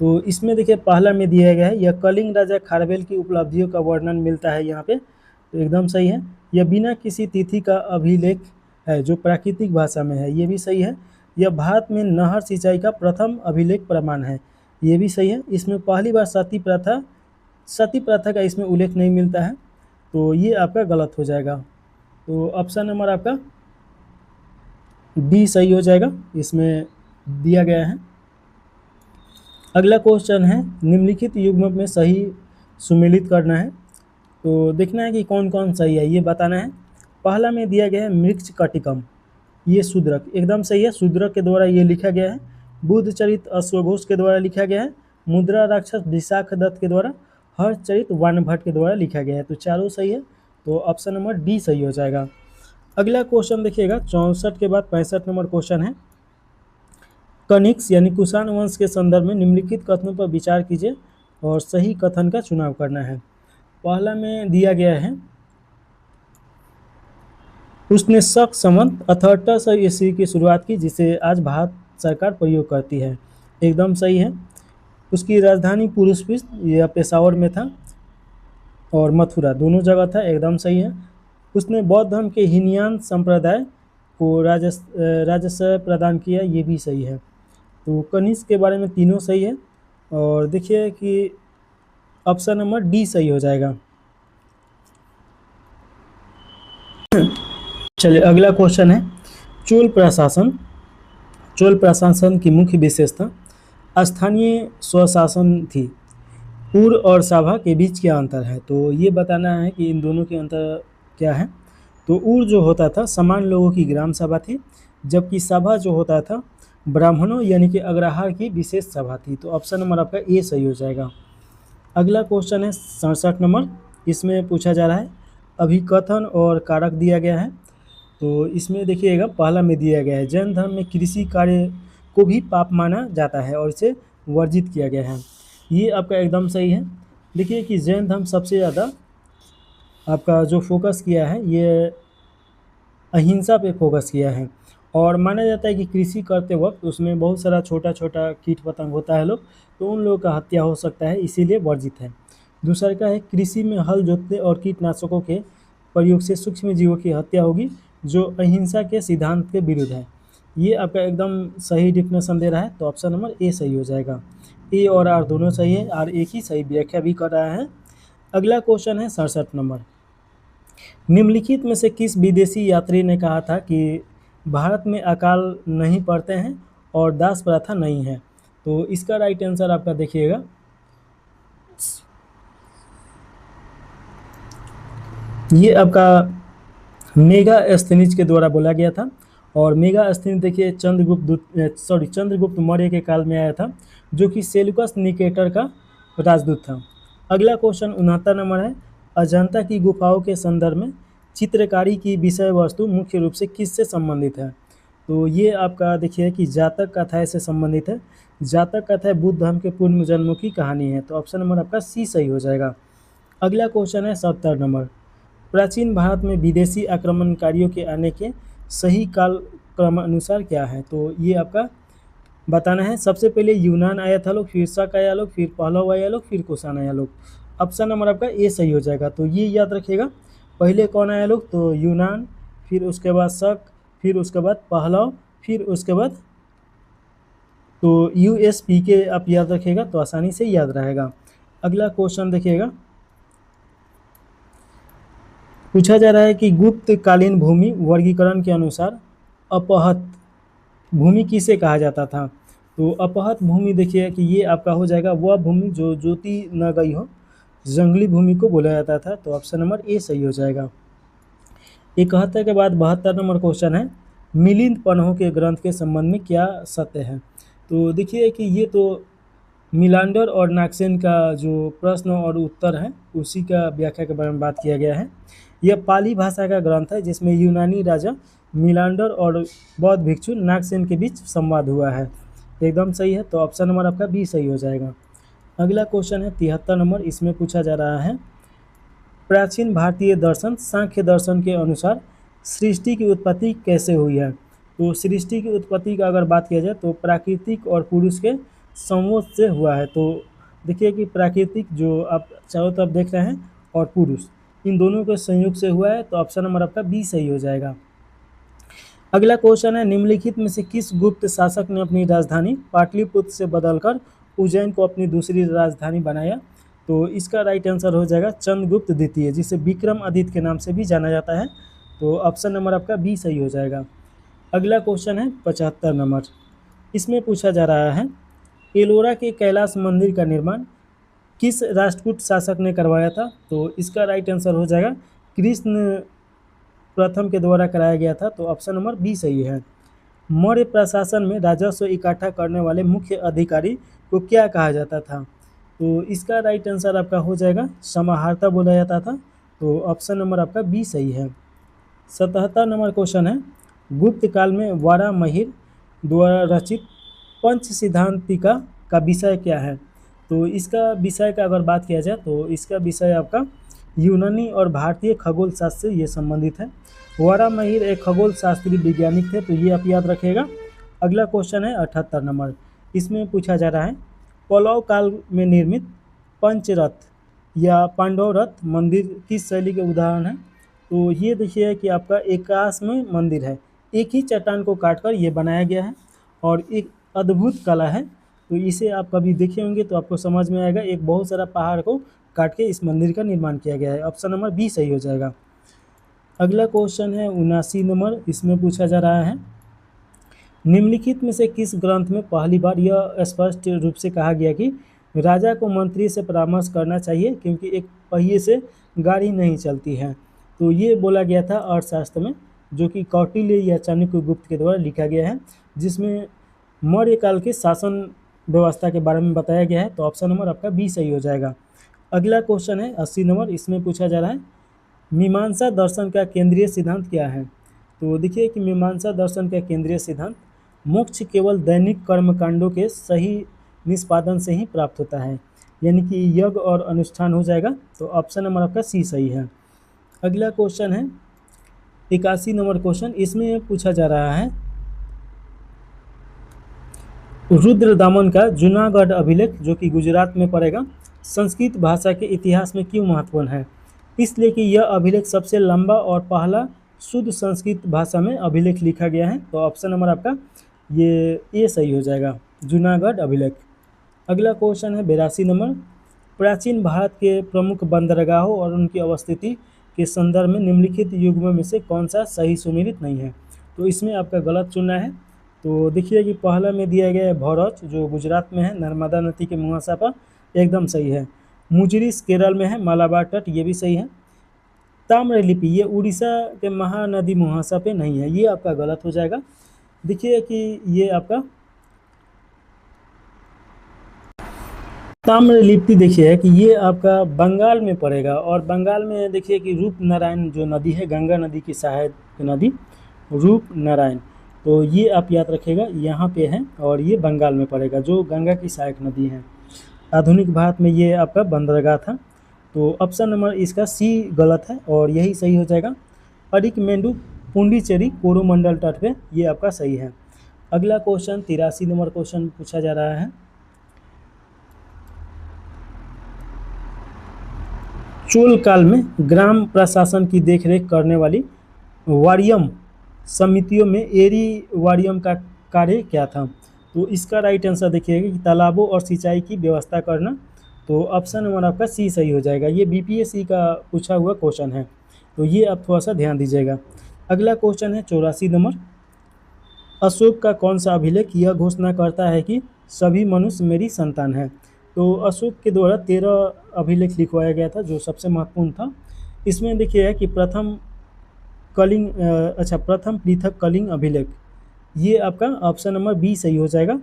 तो इसमें देखिए पहला में दिया गया है, यह कलिंग राजा खारवेल की उपलब्धियों का वर्णन मिलता है यहाँ पे, तो एकदम सही है। यह बिना किसी तिथि का अभिलेख है जो प्राकृतिक भाषा में है, ये भी सही है। यह भारत में नहर सिंचाई का प्रथम अभिलेख प्रमाण है, ये भी सही है। इसमें पहली बार सती प्रथा का इसमें उल्लेख नहीं मिलता है, तो ये आपका गलत हो जाएगा। तो ऑप्शन नंबर आपका डी सही हो जाएगा, इसमें दिया गया है। अगला क्वेश्चन है, निम्नलिखित युग्म में सही सुमेलित करना है, तो देखना है कि कौन कौन सही है, ये बताना है। पहला में दिया गया है मृक्ष कटिकम, ये शूद्रक एकदम सही है, शूद्रक के द्वारा ये लिखा गया है। बुद्ध चरित अश्वघोष के द्वारा लिखा गया है। मुद्रा राक्षस विशाख दत्त के द्वारा। हर्ष चरित वानभट्ट के द्वारा लिखा गया है, तो चारों सही है। तो ऑप्शन नंबर डी सही हो जाएगा। अगला क्वेश्चन देखिएगा, 64 के बाद 65 नंबर क्वेश्चन है। कनिक्स यानी कुषाण वंश के संदर्भ में निम्नलिखित कथनों पर विचार कीजिए और सही कथन का चुनाव करना है। पहला में दिया गया है, उसने शक संवत 1800 ईस्वी की शुरुआत की, जिसे आज भारत सरकार प्रयोग करती है, एकदम सही है। उसकी राजधानी पुरुषपिष्ट या पेशावर में था और मथुरा, दोनों जगह था, एकदम सही है। उसने बौद्ध धर्म के हीनयान संप्रदाय को राजस्व प्रदान किया, ये भी सही है। तो कनिष्क के बारे में तीनों सही है और देखिए कि ऑप्शन नंबर डी सही हो जाएगा। चलिए अगला क्वेश्चन है, चोल प्रशासन की मुख्य विशेषता स्थानीय स्वशासन थी। पूर्व और सभा के बीच क्या अंतर है? तो ये बताना है कि इन दोनों के अंतर क्या है। तो उर जो होता था समान लोगों की ग्राम सभा थी, जबकि सभा जो होता था ब्राह्मणों यानी कि अग्रहार की विशेष सभा थी। तो ऑप्शन नंबर आपका ए सही हो जाएगा। अगला क्वेश्चन है 67 नंबर, इसमें पूछा जा रहा है अभिकथन और कारक दिया गया है। तो इसमें देखिएगा पहला में दिया गया है, जैन धर्म में कृषि कार्य को भी पाप माना जाता है और इसे वर्जित किया गया है, ये आपका एकदम सही है। देखिए कि जैन धर्म सबसे ज़्यादा आपका जो फोकस किया है ये अहिंसा पे फोकस किया है और माना जाता है कि कृषि करते वक्त उसमें बहुत सारा छोटा छोटा कीट पतंग होता है लोग, तो उन लोगों का हत्या हो सकता है, इसीलिए वर्जित है। दूसरा का है कृषि में हल जोतने और कीटनाशकों के प्रयोग से सूक्ष्म जीवों की हत्या होगी, जो अहिंसा के सिद्धांत के विरुद्ध है, ये आपका एकदम सही डिफिनेशन दे रहा है। तो ऑप्शन नंबर ए सही हो जाएगा। ए और आर दोनों सही है, आर एक ही सही व्याख्या भी कर रहा है। अगला क्वेश्चन है 67 नंबर, निम्नलिखित में से किस विदेशी यात्री ने कहा था कि भारत में अकाल नहीं पड़ते हैं और दास प्रथा नहीं है? तो इसका राइट आंसर आपका देखिएगा, ये आपका मेगास्थनीज के द्वारा बोला गया था और मेगास्थनीज देखिए चंद्रगुप्त मौर्य के काल में आया था, जो कि सेल्यूकस निकेटर का राजदूत था। अगला क्वेश्चन 69 नंबर है, अजंता की गुफाओं के संदर्भ में चित्रकारी की विषय वस्तु मुख्य रूप से किससे संबंधित है? तो ये आपका देखिए कि जातक कथाएं से संबंधित है। जातक कथाएं बुद्ध धर्म के पूर्व जन्मों की कहानी है, तो ऑप्शन नंबर आपका सी सही हो जाएगा। अगला क्वेश्चन है 70 नंबर। प्राचीन भारत में विदेशी आक्रमणकारियों के आने के सही काल क्रम अनुसार क्या है? तो ये आपका बताना है। सबसे पहले यूनान आया था लोग, फिर शक आया लोग, फिर पहलव आया लोग, फिर कुषाण आया लोग। ऑप्शन नंबर आपका ए सही हो जाएगा। तो ये याद रखिएगा, पहले कौन आया लोग? तो यूनान, फिर उसके बाद शक, फिर उसके बाद पहलव, फिर उसके बाद तो यूएसपी के आप याद रखिएगा तो आसानी से याद रहेगा। अगला क्वेश्चन देखिएगा, पूछा जा रहा है कि गुप्त कालीन भूमि वर्गीकरण के अनुसार अपहत भूमि किसे कहा जाता था? तो अपहत भूमि देखिए कि ये आपका हो जाएगा वह भूमि जो जोती न गई हो, जंगली भूमि को बोला जाता था। तो ऑप्शन नंबर ए सही हो जाएगा। 71 के बाद 72 नंबर क्वेश्चन है, मिलिंद पन्हों के ग्रंथ के संबंध में क्या सत्य है? तो देखिए कि ये तो मिलांडर और नाक्सेन का जो प्रश्न और उत्तर है उसी का व्याख्या के बारे में बात किया गया है। यह पाली भाषा का ग्रंथ है जिसमें यूनानी राजा मिलांडर और बौद्ध भिक्षु नागसेन के बीच संवाद हुआ है। एकदम सही है। तो ऑप्शन नंबर आपका बी सही हो जाएगा। अगला क्वेश्चन है 73 नंबर। इसमें पूछा जा रहा है, प्राचीन भारतीय दर्शन सांख्य दर्शन के अनुसार सृष्टि की उत्पत्ति कैसे हुई है? तो सृष्टि की उत्पत्ति का अगर बात किया जाए तो प्राकृतिक और पुरुष के संयोग से हुआ है। तो देखिए कि प्राकृतिक जो आप चारों तरफ देख रहे हैं और पुरुष, इन दोनों के संयोग से हुआ है। तो ऑप्शन नंबर आपका बी सही हो जाएगा। अगला क्वेश्चन है, निम्नलिखित में से किस गुप्त शासक ने अपनी राजधानी पाटलिपुत्र से बदलकर उज्जैन को अपनी दूसरी राजधानी बनाया? तो इसका राइट आंसर हो जाएगा चंद्रगुप्त द्वितीय, जिसे विक्रमादित्य के नाम से भी जाना जाता है। तो ऑप्शन नंबर आपका बी सही हो जाएगा। अगला क्वेश्चन है 75 नंबर। इसमें पूछा जा रहा है, एलोरा के कैलाश मंदिर का निर्माण किस राष्ट्रकूट शासक ने करवाया था? तो इसका राइट आंसर हो जाएगा कृष्ण प्रथम के द्वारा कराया गया था। तो ऑप्शन नंबर बी सही है। मौर्य प्रशासन में राजस्व इकट्ठा करने वाले मुख्य अधिकारी को क्या कहा जाता था? तो इसका राइट आंसर आपका हो जाएगा समाहर्ता बोला जाता था। तो ऑप्शन नंबर आपका बी सही है। 77 नंबर क्वेश्चन है, गुप्त काल में वारामहिर द्वारा रचित पंच सिद्धांतिका का विषय क्या है? तो इसका विषय का अगर बात किया जाए तो इसका विषय आपका यूनानी और भारतीय खगोल शास्त्र से ये संबंधित है। वारामहिर एक खगोल शास्त्री वैज्ञानिक थे। तो ये आप याद रखिएगा। अगला क्वेश्चन है 78 नंबर। इसमें पूछा जा रहा है, पल्लव काल में निर्मित पंचरथ या पांडव रथ मंदिर किस शैली के उदाहरण है? तो ये देखिए कि आपका एकाश में मंदिर है, एक ही चट्टान को काटकर ये बनाया गया है और एक अद्भुत कला है। तो इसे आप कभी देखे होंगे तो आपको समझ में आएगा, एक बहुत सारा पहाड़ को काट के इस मंदिर का निर्माण किया गया है। ऑप्शन नंबर बी सही हो जाएगा। अगला क्वेश्चन है 79 नंबर। इसमें पूछा जा रहा है, निम्नलिखित में से किस ग्रंथ में पहली बार यह स्पष्ट रूप से कहा गया कि राजा को मंत्री से परामर्श करना चाहिए क्योंकि एक पहिए से गाड़ी नहीं चलती है? तो ये बोला गया था अर्थशास्त्र में, जो कि कौटिल्य या चाणक्य गुप्त के द्वारा लिखा गया है, जिसमें मौर्य काल के शासन व्यवस्था के बारे में बताया गया है। तो ऑप्शन नंबर आपका बी सही हो जाएगा। अगला क्वेश्चन है 80 नंबर। इसमें पूछा जा रहा है, मीमांसा दर्शन का केंद्रीय सिद्धांत क्या है? तो देखिए कि मीमांसा दर्शन का केंद्रीय सिद्धांत, मोक्ष केवल दैनिक कर्मकांडों के सही निष्पादन से ही प्राप्त होता है, यानी कि यज्ञ और अनुष्ठान हो जाएगा। तो ऑप्शन नंबर आपका सी सही है। अगला क्वेश्चन है 81 नंबर क्वेश्चन। इसमें पूछा जा रहा है, रुद्रदामन का जूनागढ़ अभिलेख जो कि गुजरात में पड़ेगा, संस्कृत भाषा के इतिहास में क्यों महत्वपूर्ण है? इसलिए कि यह अभिलेख सबसे लंबा और पहला शुद्ध संस्कृत भाषा में अभिलेख लिखा गया है। तो ऑप्शन नंबर आपका ये ए सही हो जाएगा, जूनागढ़ अभिलेख। अगला क्वेश्चन है 82 नंबर। प्राचीन भारत के प्रमुख बंदरगाहों और उनकी अवस्थिति के संदर्भ में निम्नलिखित युग्मों में से कौन सा सही सुमेलित नहीं है? तो इसमें आपका गलत चुनना है। तो देखिए कि पहला में दिया गया है भौरच जो गुजरात में है, नर्मदा नदी के मुहासा पर, एकदम सही है। मुजरिस केरल में है, मालाबार तट, ये भी सही है। ताम्रलिपि ये उड़ीसा के महानदी मुहासा पे नहीं है, ये आपका गलत हो जाएगा। देखिए कि ये आपका ताम्रलिप्ति देखिए कि ये आपका बंगाल में पड़ेगा और बंगाल में देखिए कि रूपनारायण जो नदी है, गंगा नदी की सहायक नदी रूपनारायण, तो ये आप याद रखिएगा यहाँ पे है और ये बंगाल में पड़ेगा जो गंगा की सहायक नदी है। आधुनिक भारत में ये आपका बंदरगाह था। तो ऑप्शन नंबर इसका सी गलत है और यही सही हो जाएगा। अरिकमेंडू पुंडीचेरी कोरोमंडल तट पे, ये आपका सही है। अगला क्वेश्चन 83 नंबर क्वेश्चन पूछा जा रहा है। चोल काल में ग्राम प्रशासन की देखरेख करने वाली वारियम समितियों में एरी वारियम का कार्य क्या था? तो इसका राइट आंसर देखिएगा कि तालाबों और सिंचाई की व्यवस्था करना। तो ऑप्शन नंबर आपका सी सही हो जाएगा। ये बीपीएससी का पूछा हुआ क्वेश्चन है, तो ये आप थोड़ा सा ध्यान दीजिएगा। अगला क्वेश्चन है 84 नंबर। अशोक का कौन सा अभिलेख यह घोषणा करता है कि सभी मनुष्य मेरी संतान है? तो अशोक के द्वारा 13 अभिलेख लिखवाया गया था जो सबसे महत्वपूर्ण था। इसमें देखिए कि प्रथम पृथक कलिंग अभिलेख, ये आपका ऑप्शन नंबर बी सही हो जाएगा।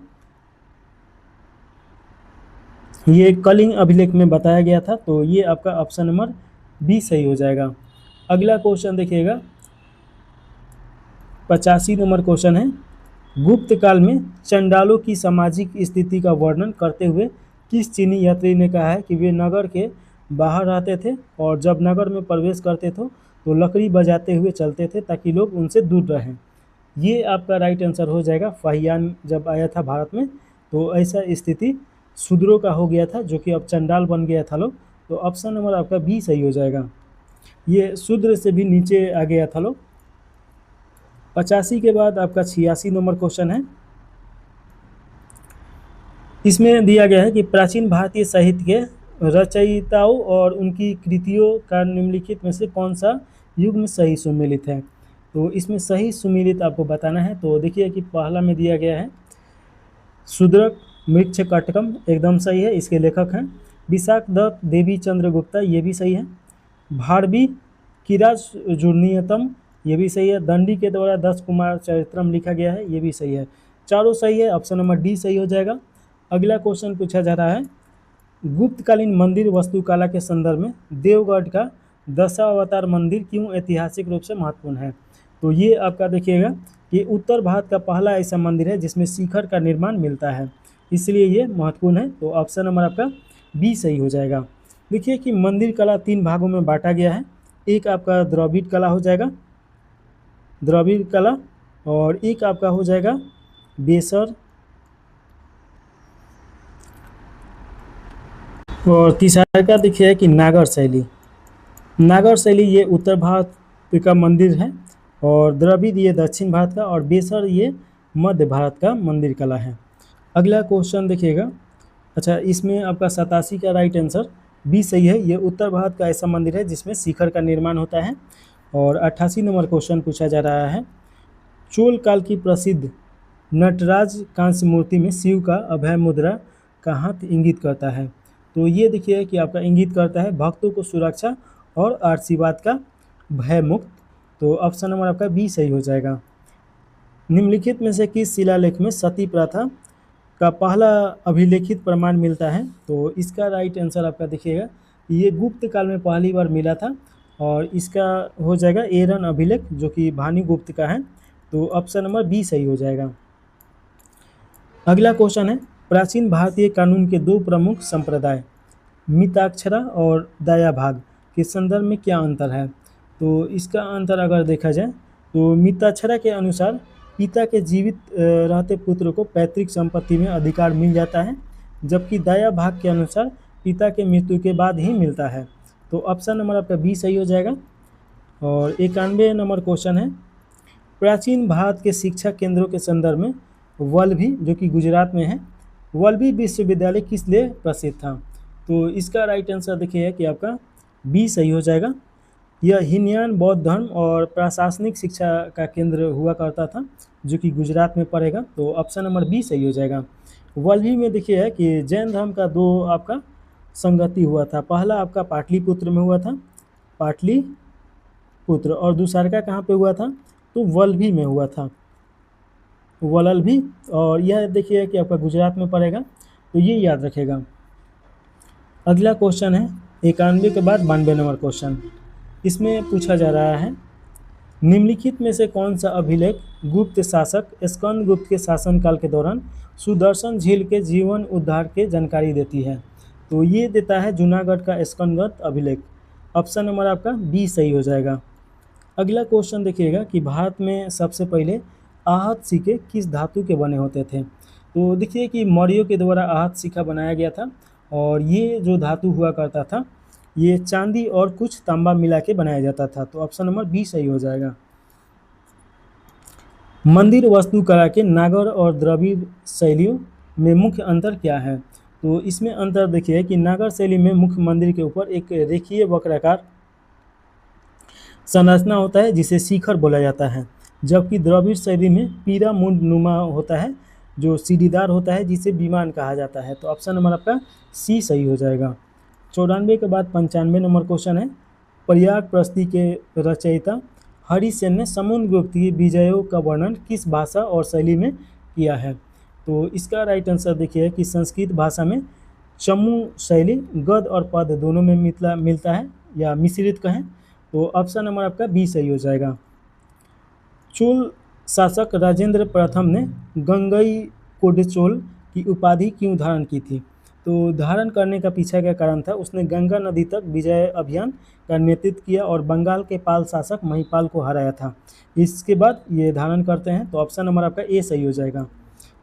ये कलिंग अभिलेख में बताया गया था, तो ये आपका ऑप्शन नंबर बी सही हो जाएगा। अगला क्वेश्चन देखिएगा 85 नंबर क्वेश्चन है। गुप्त काल में चंडालों की सामाजिक स्थिति का वर्णन करते हुए किस चीनी यात्री ने कहा है कि वे नगर के बाहर रहते थे और जब नगर में प्रवेश करते थे तो लकड़ी बजाते हुए चलते थे ताकि लोग उनसे दूर रहें? ये आपका राइट आंसर हो जाएगा। फाहियान जब आया था भारत में तो ऐसा स्थिति शूद्रों का हो गया था, जो कि अब चंडाल बन गया था लोग। तो ऑप्शन नंबर आपका बी सही हो जाएगा। ये शूद्र से भी नीचे आ गया था लोग। 85 के बाद आपका 86 नंबर क्वेश्चन है। इसमें दिया गया है कि प्राचीन भारतीय साहित्य के रचयिताओं और उनकी कृतियों का निम्नलिखित में से कौन सा युग में सही सुमेलित है? तो इसमें सही सुमेलित आपको बताना है। तो देखिए कि पहला में दिया गया है शूद्रक मृच्छकटकम, एकदम सही है, इसके लेखक हैं। विशाखदत्त देवी चंद्र गुप्ता, ये भी सही है। भारवी किराज जुर्नियतम, ये भी सही है। दंडी के द्वारा 10 कुमार चरित्रम लिखा गया है, ये भी सही है। चारों सही है, ऑप्शन नंबर डी सही हो जाएगा। अगला क्वेश्चन पूछा जा रहा है। गुप्तकालीन मंदिर वास्तुकला के संदर्भ में देवगढ़ का दशावतार मंदिर क्यों ऐतिहासिक रूप से महत्वपूर्ण है? तो ये आपका देखिएगा कि उत्तर भारत का पहला ऐसा मंदिर है जिसमें शिखर का निर्माण मिलता है, इसलिए ये महत्वपूर्ण है। तो ऑप्शन नंबर आपका बी सही हो जाएगा। देखिए कि मंदिर कला 3 भागों में बांटा गया है। एक आपका द्रविड़ कला हो जाएगा, द्रविड़ कला, और एक आपका हो जाएगा बेसर, और तीसरा का देखिए कि नागर शैली। नागर शैली ये उत्तर भारत का मंदिर है, और द्रविड़ ये दक्षिण भारत का, और बेसर ये मध्य भारत का मंदिर कला है। अगला क्वेश्चन देखिएगा। अच्छा, इसमें आपका 87 का राइट आंसर बी सही है। ये उत्तर भारत का ऐसा मंदिर है जिसमें शिखर का निर्माण होता है। और 88 नंबर क्वेश्चन पूछा जा रहा है। चोल काल की प्रसिद्ध नटराज कांस्य मूर्ति में शिव का अभय मुद्रा का हाथ इंगित करता है? तो ये देखिए कि आपका इंगित करता है भक्तों को सुरक्षा और आशीर्वाद का भय मुक्त। तो ऑप्शन नंबर आपका बी सही हो जाएगा। निम्नलिखित में से किस शिलालेख में सती प्रथा का पहला अभिलेखित प्रमाण मिलता है? तो इसका राइट आंसर आपका देखिएगा ये गुप्त काल में पहली बार मिला था, और इसका हो जाएगा एरन अभिलेख, जो कि भानुगुप्त का है। तो ऑप्शन नंबर बी सही हो जाएगा। अगला क्वेश्चन है। प्राचीन भारतीय कानून के 2 प्रमुख संप्रदाय मिताक्षरा और दायाभाग के संदर्भ में क्या अंतर है? तो इसका अंतर अगर देखा जाए तो मिताक्षरा के अनुसार पिता के जीवित रहते पुत्र को पैतृक संपत्ति में अधिकार मिल जाता है, जबकि दायाभाग के अनुसार पिता के मृत्यु के बाद ही मिलता है। तो ऑप्शन नंबर आपका बी सही हो जाएगा। और 91 नंबर क्वेश्चन है। प्राचीन भारत के शिक्षा केंद्रों के संदर्भ में वल्लभी, जो कि गुजरात में है, वल्लभी विश्वविद्यालय किस लिए प्रसिद्ध था? तो इसका राइट आंसर देखिए कि आपका बी सही हो जाएगा। यह हीनयान बौद्ध धर्म और प्रशासनिक शिक्षा का केंद्र हुआ करता था, जो कि गुजरात में पड़ेगा। तो ऑप्शन नंबर बी सही हो जाएगा। वल्लभी में देखिए है कि जैन धर्म का 2 आपका संगति हुआ था। पहला आपका पाटलिपुत्र में हुआ था, पाटलिपुत्र, और दूसरा का कहाँ पे हुआ था? तो वल्लभी में हुआ था, वल्लभी। और यह देखिए कि आपका गुजरात में पड़ेगा, तो ये याद रखेगा। अगला क्वेश्चन है 91 के बाद 92 नंबर क्वेश्चन। इसमें पूछा जा रहा है। निम्नलिखित में से कौन सा अभिलेख गुप्त शासक स्कंदगुप्त के शासनकाल के दौरान सुदर्शन झील के जीवन उद्धार के जानकारी देती है? तो ये देता है जूनागढ़ का स्कंदगत अभिलेख। ऑप्शन नंबर आपका बी सही हो जाएगा। अगला क्वेश्चन देखिएगा कि भारत में सबसे पहले आहत सिक्के किस धातु के बने होते थे। तो देखिए कि मौर्यों के द्वारा आहत सिक्का बनाया गया था और ये जो धातु हुआ करता था ये चांदी और कुछ तांबा मिला के बनाया जाता था। तो ऑप्शन नंबर बी सही हो जाएगा। मंदिर वास्तुकला के नागर और द्रविड़ शैलियों में मुख्य अंतर क्या है। तो इसमें अंतर देखिए कि नागर शैली में मुख्य मंदिर के ऊपर एक रेखीय वक्राकार संरचना होता है जिसे शिखर बोला जाता है, जबकि द्रविड़ शैली में पिरामिड नुमा होता है जो सीढ़ीदार होता है जिसे विमान कहा जाता है। तो ऑप्शन नंबर आपका सी सही हो जाएगा। 94 के बाद 95 नंबर क्वेश्चन है, प्रयाग प्रस्ती के रचयिता हरिसेन ने समुद्रगुप्त की विजयों का वर्णन किस भाषा और शैली में किया है। तो इसका राइट आंसर देखिए कि संस्कृत भाषा में चमू शैली गद्य और पद्य दोनों में मिलता है या मिश्रित कहें। तो ऑप्शन नंबर आपका बी सही हो जाएगा। चोल शासक राजेंद्र प्रथम ने गंगई कोडचोल की उपाधि क्यों धारण की थी। तो धारण करने का पीछे का कारण था, उसने गंगा नदी तक विजय अभियान का नेतृत्व किया और बंगाल के पाल शासक महिपाल को हराया था। इसके बाद ये धारण करते हैं। तो ऑप्शन नंबर आपका ए सही हो जाएगा।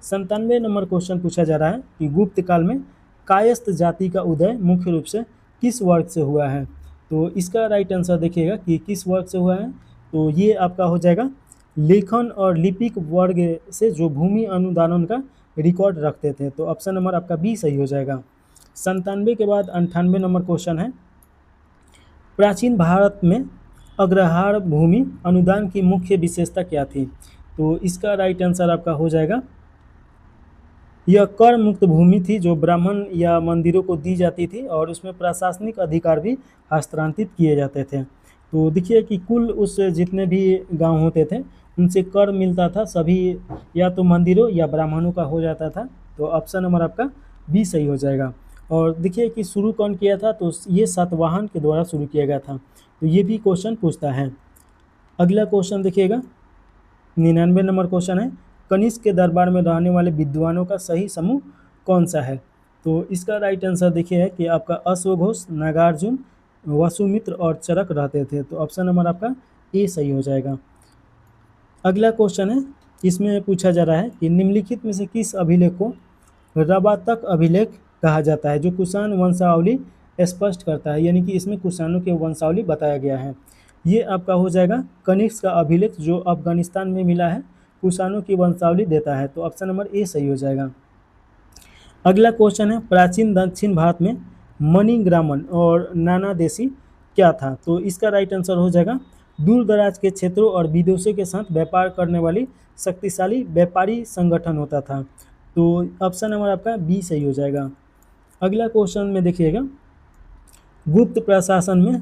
97 नंबर क्वेश्चन पूछा जा रहा है कि गुप्त काल में कायस्थ जाति का उदय मुख्य रूप से किस वर्ग से हुआ है। तो इसका राइट आंसर देखिएगा कि किस वर्ग से हुआ है। तो ये आपका हो जाएगा लेखन और लिपिक वर्ग से जो भूमि अनुदान का रिकॉर्ड रखते थे। तो ऑप्शन नंबर आपका बी सही हो जाएगा। 97 के बाद 98 नंबर क्वेश्चन है, प्राचीन भारत में अग्रहार भूमि अनुदान की मुख्य विशेषता क्या थी। तो इसका राइट आंसर आपका हो जाएगा, यह कर मुक्त भूमि थी जो ब्राह्मण या मंदिरों को दी जाती थी और उसमें प्रशासनिक अधिकार भी हस्तांतरित किए जाते थे। तो देखिए कि कुल उस जितने भी गांव होते थे उनसे कर मिलता था, सभी या तो मंदिरों या ब्राह्मणों का हो जाता था। तो ऑप्शन नंबर आपका बी सही हो जाएगा। और देखिए कि शुरू कौन किया था, तो ये सातवाहन के द्वारा शुरू किया गया था। तो ये भी क्वेश्चन पूछता है। अगला क्वेश्चन देखिएगा 99 नंबर क्वेश्चन है, कनिष्क के दरबार में रहने वाले विद्वानों का सही समूह कौन सा है। तो इसका राइट आंसर देखिए है कि आपका अश्वघोष, नागार्जुन, वसुमित्र और चरक रहते थे। तो ऑप्शन नंबर आपका ए सही हो जाएगा। अगला क्वेश्चन है, इसमें पूछा जा रहा है कि निम्नलिखित में से किस अभिलेख को रबातक अभिलेख कहा जाता है, जो कुषाण वंशावली स्पष्ट करता है, यानी कि इसमें कुषाणों के वंशावली बताया गया है। ये आपका हो जाएगा कनिष्क का अभिलेख जो अफगानिस्तान में मिला है, कुषाणों की वंशावली देता है। तो ऑप्शन नंबर ए सही हो जाएगा। अगला क्वेश्चन है, प्राचीन दक्षिण भारत में मणिग्रामन और नानादेशी क्या था। तो इसका राइट आंसर हो जाएगा, दूर दराज के क्षेत्रों और विदेशों के साथ व्यापार करने वाली शक्तिशाली व्यापारी संगठन होता था। तो ऑप्शन नंबर आपका बी सही हो जाएगा। अगला क्वेश्चन में देखिएगा, गुप्त प्रशासन में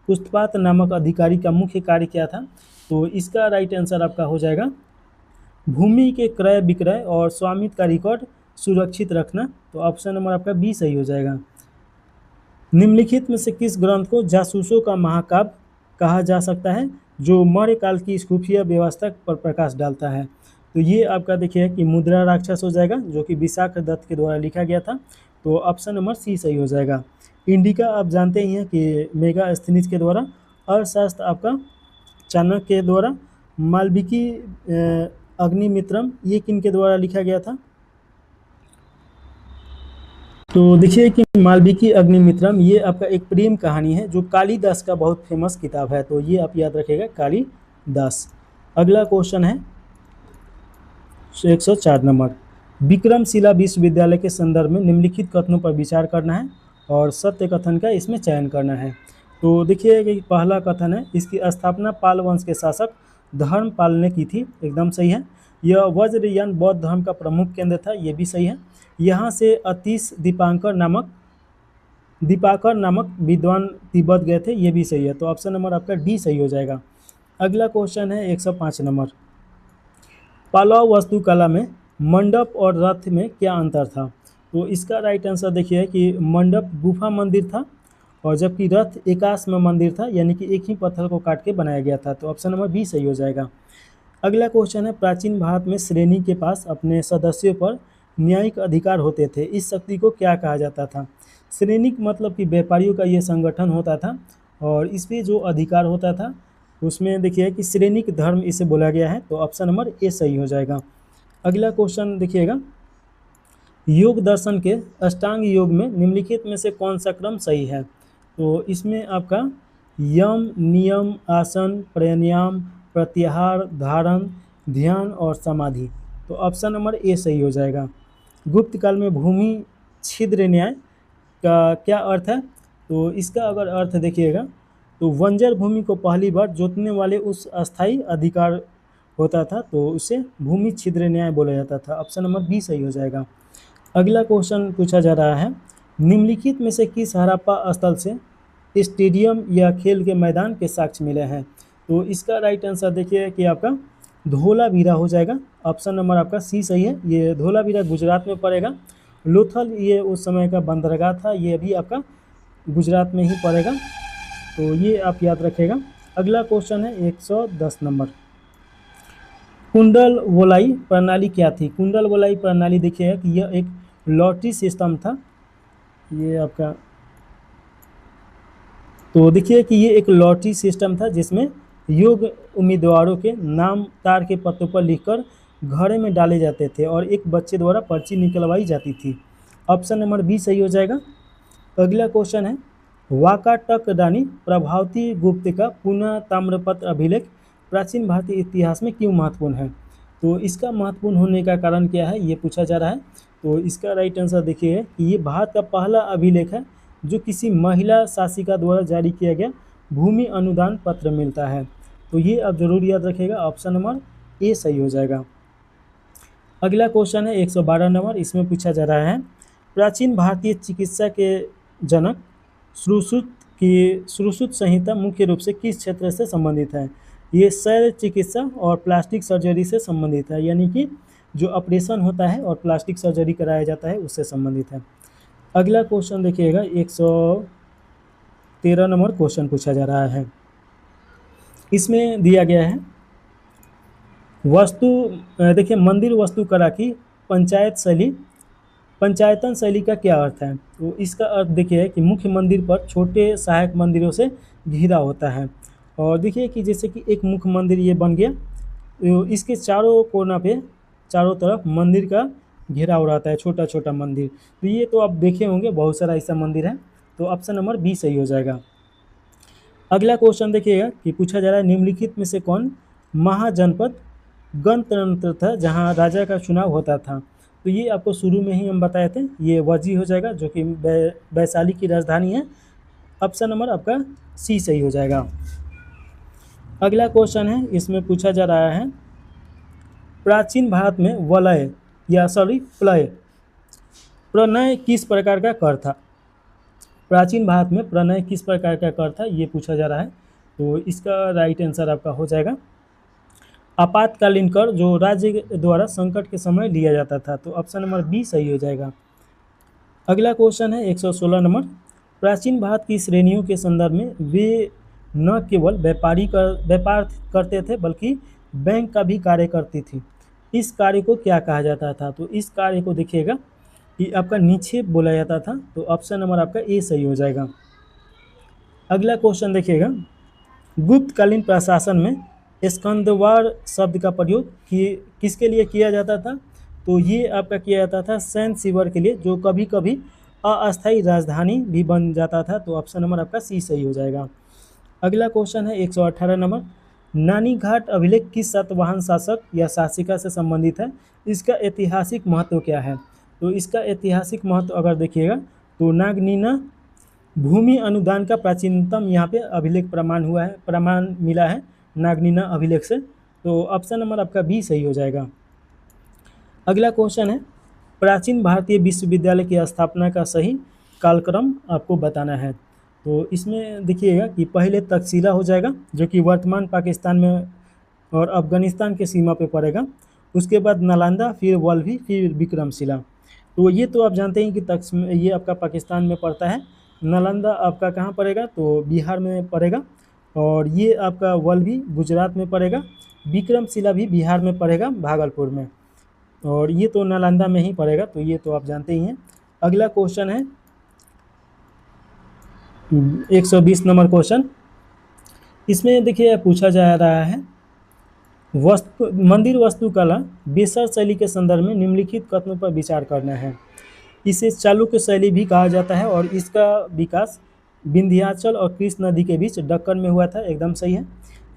पुष्पपात नामक अधिकारी का मुख्य कार्य क्या था। तो इसका राइट आंसर आपका हो जाएगा, भूमि के क्रय विक्रय और स्वामित्व का रिकॉर्ड सुरक्षित रखना। तो ऑप्शन नंबर आपका बी सही हो जाएगा। निम्नलिखित में से किस ग्रंथ को जासूसों का महाकाव्य कहा जा सकता है, जो मौर्य काल की खुफिया व्यवस्था पर प्रकाश डालता है। तो ये आपका देखिए कि मुद्रा राक्षस हो जाएगा, जो कि विशाख दत्त के द्वारा लिखा गया था। तो ऑप्शन नंबर सी सही हो जाएगा। इंडिका आप जानते ही हैं कि मेगास्थनीज के द्वारा, अर्थशास्त्र आपका चाणक्य के द्वारा, मालविकी अग्निमित्रम ये किन के द्वारा लिखा गया था। तो देखिए कि मालविकी अग्निमित्रम ये आपका एक प्रेम कहानी है जो कालिदास का बहुत फेमस किताब है। तो ये आप याद रखिएगा, कालिदास। अगला क्वेश्चन है 104 नंबर, विक्रमशिला विश्वविद्यालय के संदर्भ में निम्नलिखित कथनों पर विचार करना है और सत्य कथन का इसमें चयन करना है। तो देखिए कि पहला कथन है, इसकी स्थापना पाल वंश के शासक धर्मपाल ने की थी, एकदम सही है। यह वज्रयान बौद्ध धर्म का प्रमुख केंद्र था, ये भी सही है। यहाँ से अतीश दीपाकर नामक विद्वान तिब्बत गए थे, ये भी सही है। तो ऑप्शन नंबर आपका डी सही हो जाएगा। अगला क्वेश्चन है 105 नंबर, पालव वास्तुकला में मंडप और रथ में क्या अंतर था। तो इसका राइट आंसर देखिए कि मंडप गुफा मंदिर था और जबकि रथ एकाश में मंदिर था, यानी कि एक ही पत्थर को काट के बनाया गया था। तो ऑप्शन नंबर बी सही हो जाएगा। अगला क्वेश्चन है, प्राचीन भारत में श्रेणी के पास अपने सदस्यों पर न्यायिक अधिकार होते थे, इस शक्ति को क्या कहा जाता था? श्रेणिक मतलब कि व्यापारियों का ये संगठन होता था और इसमें जो अधिकार होता था उसमें देखिए कि श्रेणिक धर्म इसे बोला गया है, तो ऑप्शन नंबर ए सही हो जाएगा। अगला क्वेश्चन देखिएगा, योग दर्शन के अष्टांग योग में निम्नलिखित में से कौन सा क्रम सही है? तो इसमें आपका यम, नियम, आसन, प्राणायाम, प्रत्याहार, धारण, ध्यान और समाधि, तो ऑप्शन नंबर ए सही हो जाएगा। गुप्त काल में भूमि छिद्र न्याय का क्या अर्थ है? तो इसका अगर अर्थ देखिएगा तो बंजर भूमि को पहली बार जोतने वाले उस अस्थायी अधिकार होता था, तो उसे भूमि छिद्र न्याय बोला जाता था। ऑप्शन नंबर बी सही हो जाएगा। अगला क्वेश्चन पूछा जा रहा है, निम्नलिखित में से किस हड़प्पा स्थल से स्टेडियम या खेल के मैदान के साक्ष्य मिले हैं? तो इसका राइट आंसर देखिए कि आपका धोलावीरा हो जाएगा। ऑप्शन नंबर आपका सी सही है। ये धोलावीरा गुजरात में पड़ेगा। लोथल ये उस समय का बंदरगाह था, ये भी आपका गुजरात में ही पड़ेगा, तो ये आप याद रखेगा। अगला क्वेश्चन है 110 नंबर, कुंडल वोलाई प्रणाली क्या थी? कुंडल वोलाई प्रणाली देखिए कि यह एक लॉटरी सिस्टम था, ये आपका, तो देखिए कि ये एक लॉटरी सिस्टम था जिसमें योग्य उम्मीदवारों के नाम तार के पत्तों पर लिखकर घड़े में डाले जाते थे और एक बच्चे द्वारा पर्ची निकलवाई जाती थी। ऑप्शन नंबर बी सही हो जाएगा। अगला क्वेश्चन है, वाकाटक रानी प्रभावती गुप्त का पुनः ताम्रपत्र अभिलेख प्राचीन भारतीय इतिहास में क्यों महत्वपूर्ण है? तो इसका महत्वपूर्ण होने का कारण क्या है, ये पूछा जा रहा है। तो इसका राइट आंसर देखिए कि ये भारत का पहला अभिलेख है जो किसी महिला शासिका द्वारा जारी किया गया भूमि अनुदान पत्र मिलता है, तो ये आप जरूर याद रखिएगा। ऑप्शन नंबर ए सही हो जाएगा। अगला क्वेश्चन है 112 नंबर, इसमें पूछा जा रहा है, प्राचीन भारतीय चिकित्सा के जनक श्रुश्रुत संहिता मुख्य रूप से किस क्षेत्र से संबंधित है? ये शल्य चिकित्सा और प्लास्टिक सर्जरी से संबंधित है, यानी कि जो ऑपरेशन होता है और प्लास्टिक सर्जरी कराया जाता है उससे संबंधित है। अगला क्वेश्चन देखिएगा 113 नंबर क्वेश्चन पूछा जा रहा है, इसमें दिया गया है देखिए मंदिर वास्तुकला की पंचायतन शैली का क्या अर्थ है? तो इसका अर्थ देखिए कि मुख्य मंदिर पर छोटे सहायक मंदिरों से घिरा होता है, और देखिए कि जैसे कि एक मुख्य मंदिर ये बन गया, तो इसके चारों कोना पे चारों तरफ मंदिर का घेराव रहता है, छोटा छोटा मंदिर, तो ये तो आप देखे होंगे बहुत सारा ऐसा मंदिर है, तो ऑप्शन नंबर बी सही हो जाएगा। अगला क्वेश्चन देखिएगा कि पूछा जा रहा है, निम्नलिखित में से कौन महाजनपद गणतंत्र था जहां राजा का चुनाव होता था? तो ये आपको शुरू में ही हम बताए थे, ये वजी हो जाएगा जो कि वैशाली की राजधानी है। ऑप्शन नंबर आपका सी सही हो जाएगा। अगला क्वेश्चन है, इसमें पूछा जा रहा है, प्राचीन भारत में प्रणय किस प्रकार का कर था? प्राचीन भारत में प्रणय किस प्रकार का कर था, ये पूछा जा रहा है, तो इसका राइट आंसर आपका हो जाएगा आपातकालीन कर, जो राज्य द्वारा संकट के समय लिया जाता था, तो ऑप्शन नंबर बी सही हो जाएगा। अगला क्वेश्चन है 116 नंबर, प्राचीन भारत की श्रेणियों के संदर्भ में वे न केवल व्यापार करते थे बल्कि बैंक का भी कार्य करती थी, इस कार्य को क्या कहा जाता था? तो इस कार्य को देखिएगा कि आपका निक्षेप बोला जाता था, तो ऑप्शन नंबर आपका ए सही हो जाएगा। अगला क्वेश्चन देखिएगा, गुप्तकालीन प्रशासन में स्कंदवार शब्द का प्रयोग किसके लिए किया जाता था? तो ये आपका किया जाता था सैन्य शिविर के लिए, जो कभी कभी अस्थायी राजधानी भी बन जाता था, तो ऑप्शन नंबर आपका सी सही हो जाएगा। अगला क्वेश्चन है 118 नंबर, नानी घाट अभिलेख किस सातवाहन शासक या शासिका से संबंधित है? इसका ऐतिहासिक महत्व क्या है? तो इसका ऐतिहासिक महत्व अगर देखिएगा तो नागनीना भूमि अनुदान का प्राचीनतम यहाँ पे अभिलेख प्रमाण मिला है नागनीना अभिलेख से, तो ऑप्शन नंबर आपका बी सही हो जाएगा। अगला क्वेश्चन है, प्राचीन भारतीय विश्वविद्यालय की स्थापना का सही कालक्रम आपको बताना है। तो इसमें देखिएगा कि पहले तक्षशिला हो जाएगा जो कि वर्तमान पाकिस्तान में और अफगानिस्तान के सीमा पे पड़ेगा, उसके बाद नालंदा, फिर वल्लभी, फिर विक्रमशिला। तो ये तो आप जानते हैं कि ये आपका पाकिस्तान में पड़ता है, नालंदा आपका कहाँ पड़ेगा? तो बिहार में पड़ेगा, और ये आपका वल्लभी गुजरात में पड़ेगा, विक्रमशिला भी बिहार में पड़ेगा, भागलपुर में। और ये तो नालंदा में ही पड़ेगा, तो ये तो आप जानते ही हैं। अगला क्वेश्चन है 120 नंबर क्वेश्चन। इसमें देखिए पूछा जा रहा है मंदिर वास्तुकला बेसर शैली के संदर्भ में निम्नलिखित कथनों पर विचार करना है। इसे चालुक्य शैली भी कहा जाता है और इसका विकास विंध्याचल और कृष्ण नदी के बीच दक्कन में हुआ था, एकदम सही है।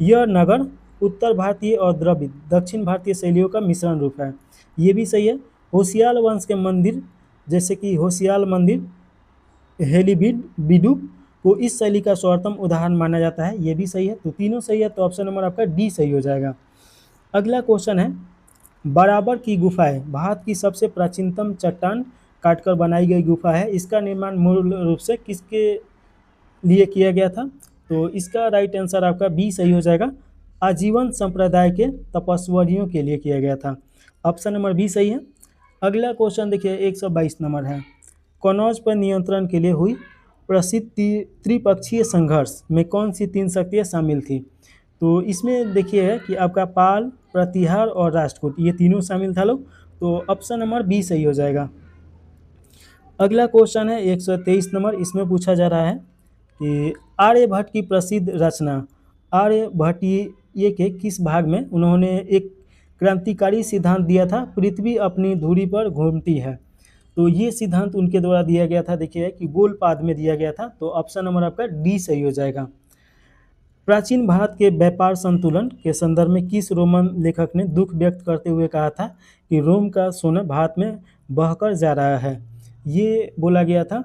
यह नगर उत्तर भारतीय और द्रविड़ दक्षिण भारतीय शैलियों का मिश्रण रूप है, ये भी सही है। होशियाल वंश के मंदिर जैसे कि होशियाल मंदिर हेलीबीडू को इस शैली का सर्वोत्तम उदाहरण माना जाता है, ये भी सही है। तो तीनों सही है, तो ऑप्शन नंबर आपका डी सही हो जाएगा। अगला क्वेश्चन है बराबर की गुफाएं भारत की सबसे प्राचीनतम चट्टान काटकर बनाई गई गुफा है, इसका निर्माण मूल रूप से किसके लिए किया गया था? तो इसका राइट आंसर आपका बी सही हो जाएगा। आजीवन संप्रदाय के तपस्वियों के लिए किया गया था, ऑप्शन नंबर बी सही है। अगला क्वेश्चन देखिए 122 नंबर है। कनौज पर नियंत्रण के लिए हुई प्रसिद्ध त्रिपक्षीय संघर्ष में कौन सी 3 शक्तियाँ शामिल थी? तो इसमें देखिए कि आपका पाल, प्रतिहार और राष्ट्रकूट, ये तीनों शामिल था लोग, तो ऑप्शन नंबर बी सही हो जाएगा। अगला क्वेश्चन है 123 नंबर। इसमें पूछा जा रहा है कि आर्यभट्ट की प्रसिद्ध रचना आर्यभट्टीय के किस भाग में उन्होंने एक क्रांतिकारी सिद्धांत दिया था, पृथ्वी अपनी धुरी पर घूमती है? तो ये सिद्धांत उनके द्वारा दिया गया था, देखिए कि गोलपाद में दिया गया था, तो ऑप्शन नंबर आपका डी सही हो जाएगा। प्राचीन भारत के व्यापार संतुलन के संदर्भ में किस रोमन लेखक ने दुख व्यक्त करते हुए कहा था कि रोम का सोना भारत में बहकर जा रहा है? ये बोला गया था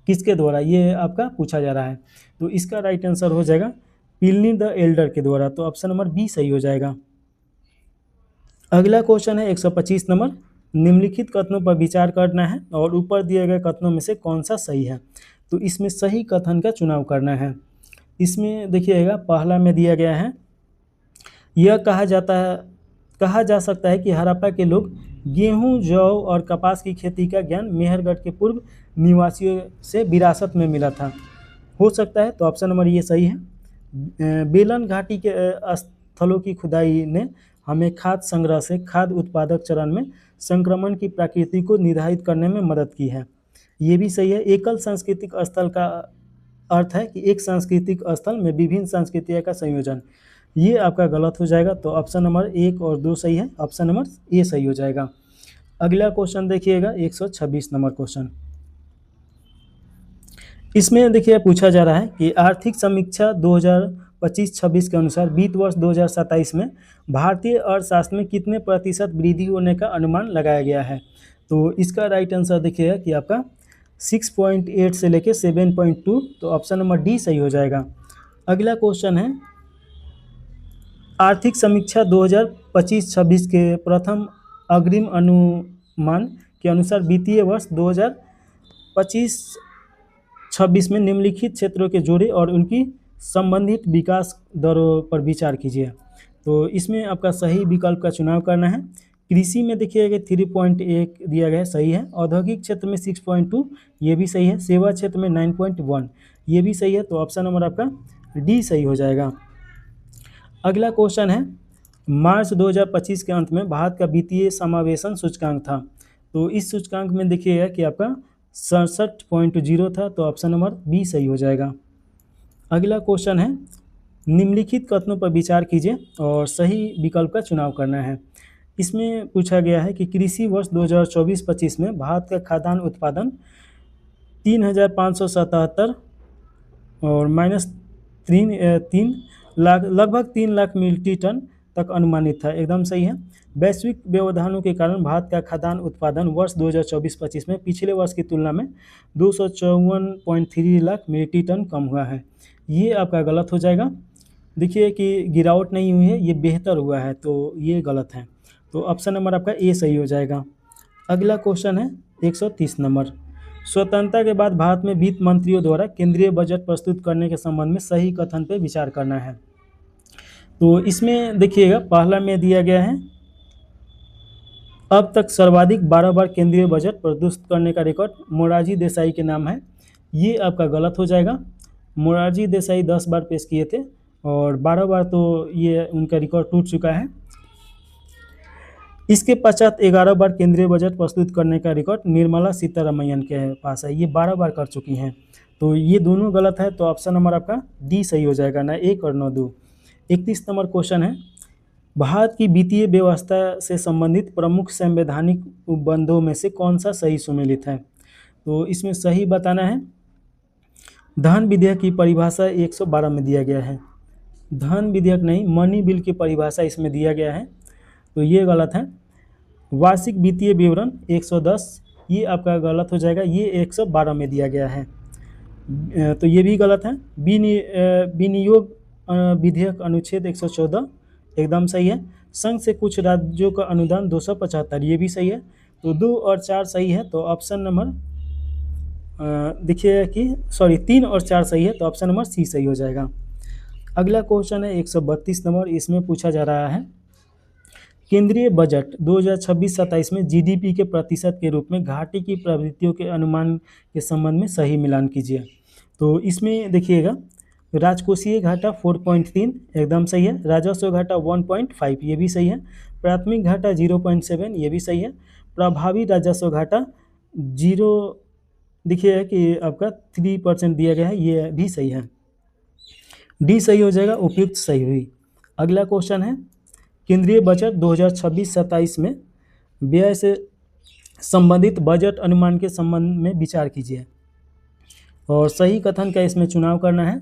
किसके द्वारा, ये आपका पूछा जा रहा है। तो इसका राइट आंसर हो जाएगा प्लिनी द एल्डर के द्वारा, तो ऑप्शन नंबर बी सही हो जाएगा। अगला क्वेश्चन है 125 नंबर। निम्नलिखित कथनों पर विचार करना है और ऊपर दिए गए कथनों में से कौन सा सही है? तो इसमें सही कथन का चुनाव करना है। इसमें देखिएगा पहला में दिया गया है, यह कहा जा सकता है कि हड़प्पा के लोग गेहूं, जौ और कपास की खेती का ज्ञान मेहरगढ़ के पूर्व निवासियों से विरासत में मिला था, हो सकता है, तो ऑप्शन नंबर ये सही है। बेलन घाटी के स्थलों की खुदाई ने हमें खाद्य संग्रह से खाद्य उत्पादक चरण में संक्रमण की प्रकृति को निर्धारित करने में मदद की है, ये भी सही है। एकल सांस्कृतिक स्थल का अर्थ है कि एक सांस्कृतिक स्थल में विभिन्न संस्कृतियों का संयोजन, ये आपका गलत हो जाएगा, तो ऑप्शन नंबर 1 और 2 सही है, ऑप्शन नंबर ए सही हो जाएगा। अगला क्वेश्चन देखिएगा 126 नंबर क्वेश्चन। इसमें देखिए पूछा जा रहा है कि आर्थिक समीक्षा 2025-26 के अनुसार वित्त वर्ष 2027 में भारतीय अर्थशास्त्र में कितने प्रतिशत वृद्धि होने का अनुमान लगाया गया है? तो इसका राइट आंसर देखिएगा कि आपका 6.8 से लेकर 7.2, तो ऑप्शन नंबर डी सही हो जाएगा। अगला क्वेश्चन है आर्थिक समीक्षा 2025-26 के प्रथम अग्रिम अनुमान के अनुसार वित्तीय वर्ष 2025-26 में निम्नलिखित क्षेत्रों के जोड़े और उनकी संबंधित विकास दरों पर विचार कीजिए। तो इसमें आपका सही विकल्प का चुनाव करना है। कृषि में देखिएगा 3.1 दिया गया है, सही है। औद्योगिक क्षेत्र में 6.2, ये भी सही है। सेवा क्षेत्र में 9.1, ये भी सही है, तो ऑप्शन नंबर आपका डी सही हो जाएगा। अगला क्वेश्चन है मार्च 2025 के अंत में भारत का वित्तीय समावेशन सूचकांक था, तो इस सूचकांक में देखिएगा कि आपका 67.0 था, तो ऑप्शन नंबर बी सही हो जाएगा। अगला क्वेश्चन है निम्नलिखित कथनों पर विचार कीजिए और सही विकल्प का चुनाव करना है। इसमें पूछा गया है कि कृषि वर्ष 2024-25 में भारत का खाद्यान्न उत्पादन 3,577 और -3 लाख लगभग 3 लाख मीट्रिक टन तक अनुमानित था, एकदम सही है। वैश्विक व्यवधानों के कारण भारत का खाद्यान्न उत्पादन वर्ष 2024-25 में पिछले वर्ष की तुलना में 254.3 लाख मीट्रिक टन कम हुआ है, ये आपका गलत हो जाएगा। देखिए कि गिरावट नहीं हुई है, ये बेहतर हुआ है, तो ये गलत है, तो ऑप्शन नंबर आपका ए सही हो जाएगा। अगला क्वेश्चन है 130 नंबर। स्वतंत्रता के बाद भारत में वित्त मंत्रियों द्वारा केंद्रीय बजट प्रस्तुत करने के संबंध में सही कथन पर विचार करना है। तो इसमें देखिएगा पहला में दिया गया है अब तक सर्वाधिक 12 बार केंद्रीय बजट प्रस्तुत करने का रिकॉर्ड मोरारजी देसाई के नाम है, ये आपका गलत हो जाएगा। मोरारजी देसाई 10 बार पेश किए थे और 12 बार तो ये उनका रिकॉर्ड टूट चुका है। इसके पश्चात 11 बार केंद्रीय बजट प्रस्तुत करने का रिकॉर्ड निर्मला सीतारमण के पास है, ये 12 बार कर चुकी हैं। तो ये दोनों गलत है, तो ऑप्शन नंबर आपका डी सही हो जाएगा, ना 1 और ना 2। 31 नंबर क्वेश्चन है, भारत की वित्तीय व्यवस्था से संबंधित प्रमुख संवैधानिक उपबंधों में से कौन सा सही सुमेलित है? तो इसमें सही बताना है। धन विधेयक की परिभाषा 112 में दिया गया है। धन विधेयक नहीं, मनी बिल की परिभाषा इसमें दिया गया है, तो ये गलत है। वार्षिक वित्तीय विवरण 110, ये आपका गलत हो जाएगा, ये 112 में दिया गया है, तो ये भी गलत है। विनियोग विधेयक अनुच्छेद 114 एकदम सही है। संघ से कुछ राज्यों का अनुदान 275, ये भी सही है। तो 2 और 4 सही है, तो ऑप्शन नंबर देखिए कि 3 और 4 सही है, तो ऑप्शन नंबर सी सही हो जाएगा। अगला क्वेश्चन है 132 नंबर, इसमें पूछा जा रहा है, केंद्रीय बजट 2026-27 में जीडीपी के प्रतिशत के रूप में घाटे की प्रवृत्तियों के अनुमान के संबंध में सही मिलान कीजिए। तो इसमें देखिएगा, राजकोषीय घाटा 4.3 एकदम सही है, राजस्व घाटा 1.5 ये भी सही है, प्राथमिक घाटा 0.7 ये भी सही है, प्रभावी राजस्व घाटा 0 देखिए कि आपका 3% दिया गया है, ये भी सही है। डी सही हो जाएगा, उपयुक्त सही हुई। अगला क्वेश्चन है, केंद्रीय बजट 2026-27 में व्यय से संबंधित बजट अनुमान के संबंध में विचार कीजिए और सही कथन का इसमें चुनाव करना है।